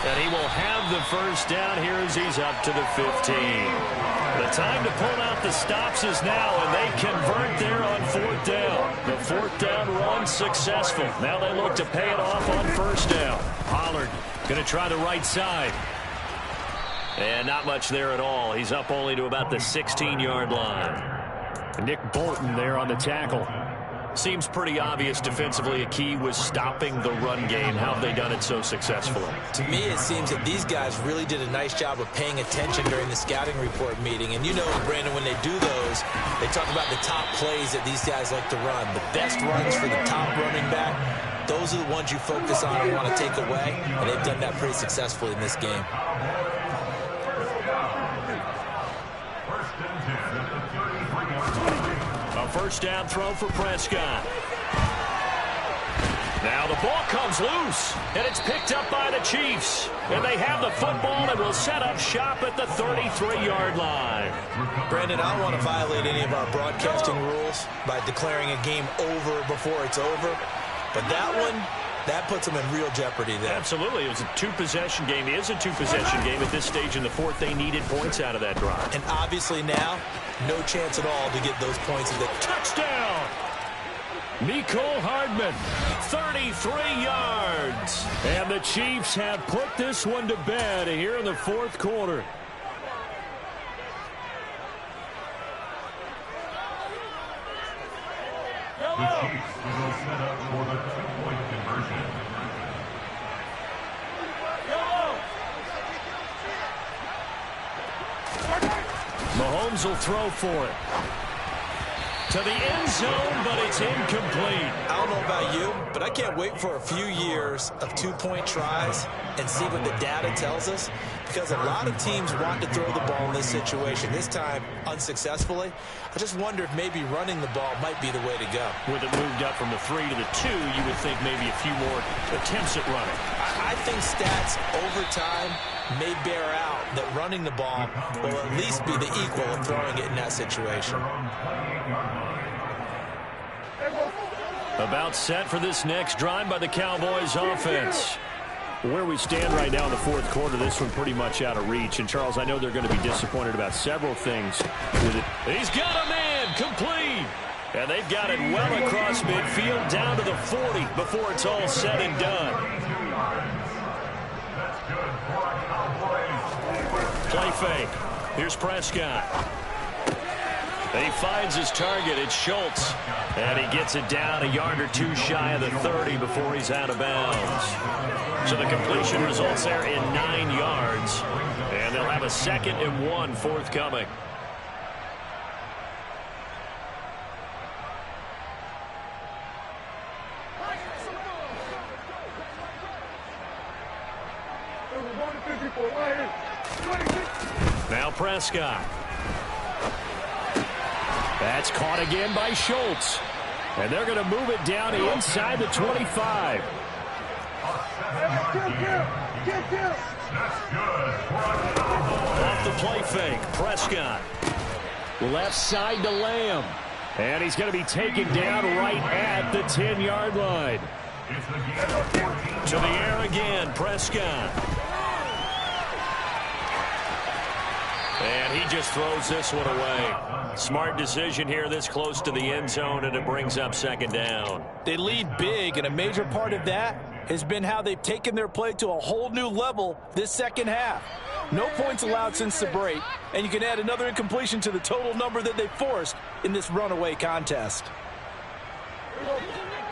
And he will have the first down here as he's up to the 15. The time to pull out the stops is now, and they convert there on 4th down. The 4th down run successful. Now they look to pay it off on 1st down. Pollard going to try the right side. And not much there at all. He's up only to about the 16-yard line. Nick Bolton there on the tackle. Seems pretty obvious defensively a key was stopping the run game. How have they done it so successfully? To me, it seems that these guys really did a nice job of paying attention during the scouting report meeting. And you know, Brandon, when they do those, they talk about the top plays that these guys like to run. The best runs for the top running back, those are the ones you focus on and want to take away. And they've done that pretty successfully in this game. First down throw for Prescott. Now the ball comes loose, and it's picked up by the Chiefs. And they have the football and will set up shop at the 33-yard line. Brandon, I don't want to violate any of our broadcasting rules by declaring a game over before it's over. But that one, that puts them in real jeopardy there. Absolutely. It was a two-possession game. It is a two-possession game at this stage in the fourth. They needed points out of that drive. And obviously now, no chance at all to get those points. Touchdown! Mecole Hardman, 33 yards. And the Chiefs have put this one to bed here in the fourth quarter. The Chiefs will set up for the two-point conversion. Mahomes will throw for it. To the end zone, but it's incomplete. I don't know about you, but I can't wait for a few years of two-point tries and see what the data tells us, because a lot of teams want to throw the ball in this situation. This time, unsuccessfully. I just wonder if maybe running the ball might be the way to go. With it moved up from the 3 to the 2, you would think maybe a few more attempts at running. I think stats over time may bear out that running the ball will at least be the equal of throwing it in that situation. About set for this next drive by the Cowboys offense. Where we stand right now in the fourth quarter, this one pretty much out of reach. And, Charles, I know they're going to be disappointed about several things with it. He's got a man complete. And they've got it well across midfield down to the 40 before it's all said and done. Play fake. Here's Prescott. He finds his target. It's Schultz. And he gets it down a yard or two shy of the 30 before he's out of bounds. So the completion results there in 9 yards. And they'll have a 2nd and 1 forthcoming. Now Prescott. That's caught again by Schultz. And they're going to move it down inside the 25. Off the play fake, Prescott. Left side to Lamb. And he's going to be taken down right at the 10-yard line. To the air again, Prescott. And he just throws this one away. Smart decision here this close to the end zone, and it brings up second down. They lead big, and a major part of that has been how they've taken their play to a whole new level this second half. No points allowed since the break, and you can add another incompletion to the total number that they forced in this runaway contest.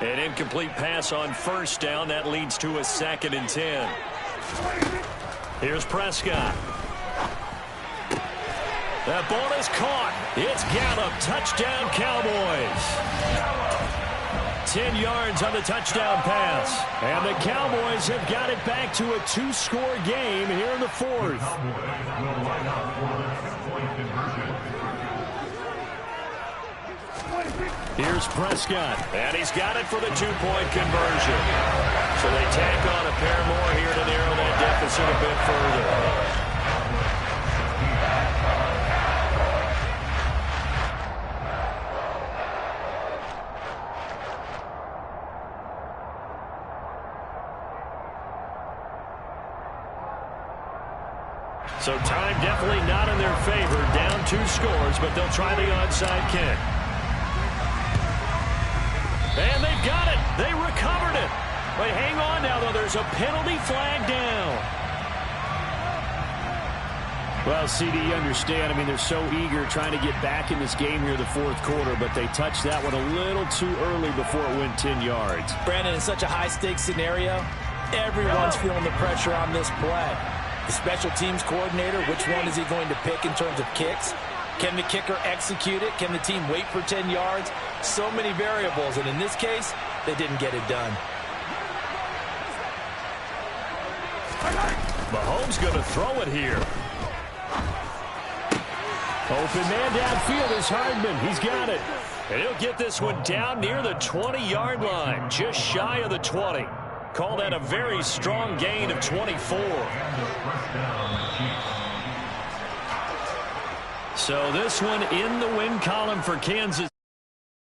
An incomplete pass on first down. That leads to a 2nd and 10. Here's Prescott. That ball is caught. It's Gallup. Touchdown, Cowboys. 10 yards on the touchdown pass. And the Cowboys have got it back to a 2-score game here in the 4th. Here's Prescott. And he's got it for the 2-point conversion. So they tack on a pair more here to narrow that deficit a bit further. So time definitely not in their favor. Down 2 scores, but they'll try the onside kick. And they've got it. They recovered it. But hang on now, though. There's a penalty flag down. Well, CD, you understand. I mean, they're so eager trying to get back in this game here the 4th quarter, but they touched that one a little too early before it went 10 yards. Brandon, in such a high-stakes scenario, everyone's feeling the pressure on this play. The special teams coordinator, which one is he going to pick in terms of kicks? Can the kicker execute it? Can the team wait for 10 yards? So many variables, and in this case, they didn't get it done. Mahomes going to throw it here. Open man downfield is Hardman. He's got it. And he'll get this one down near the 20-yard line, just shy of the 20. Call that a very strong gain of 24. So this one in the win column for Kansas.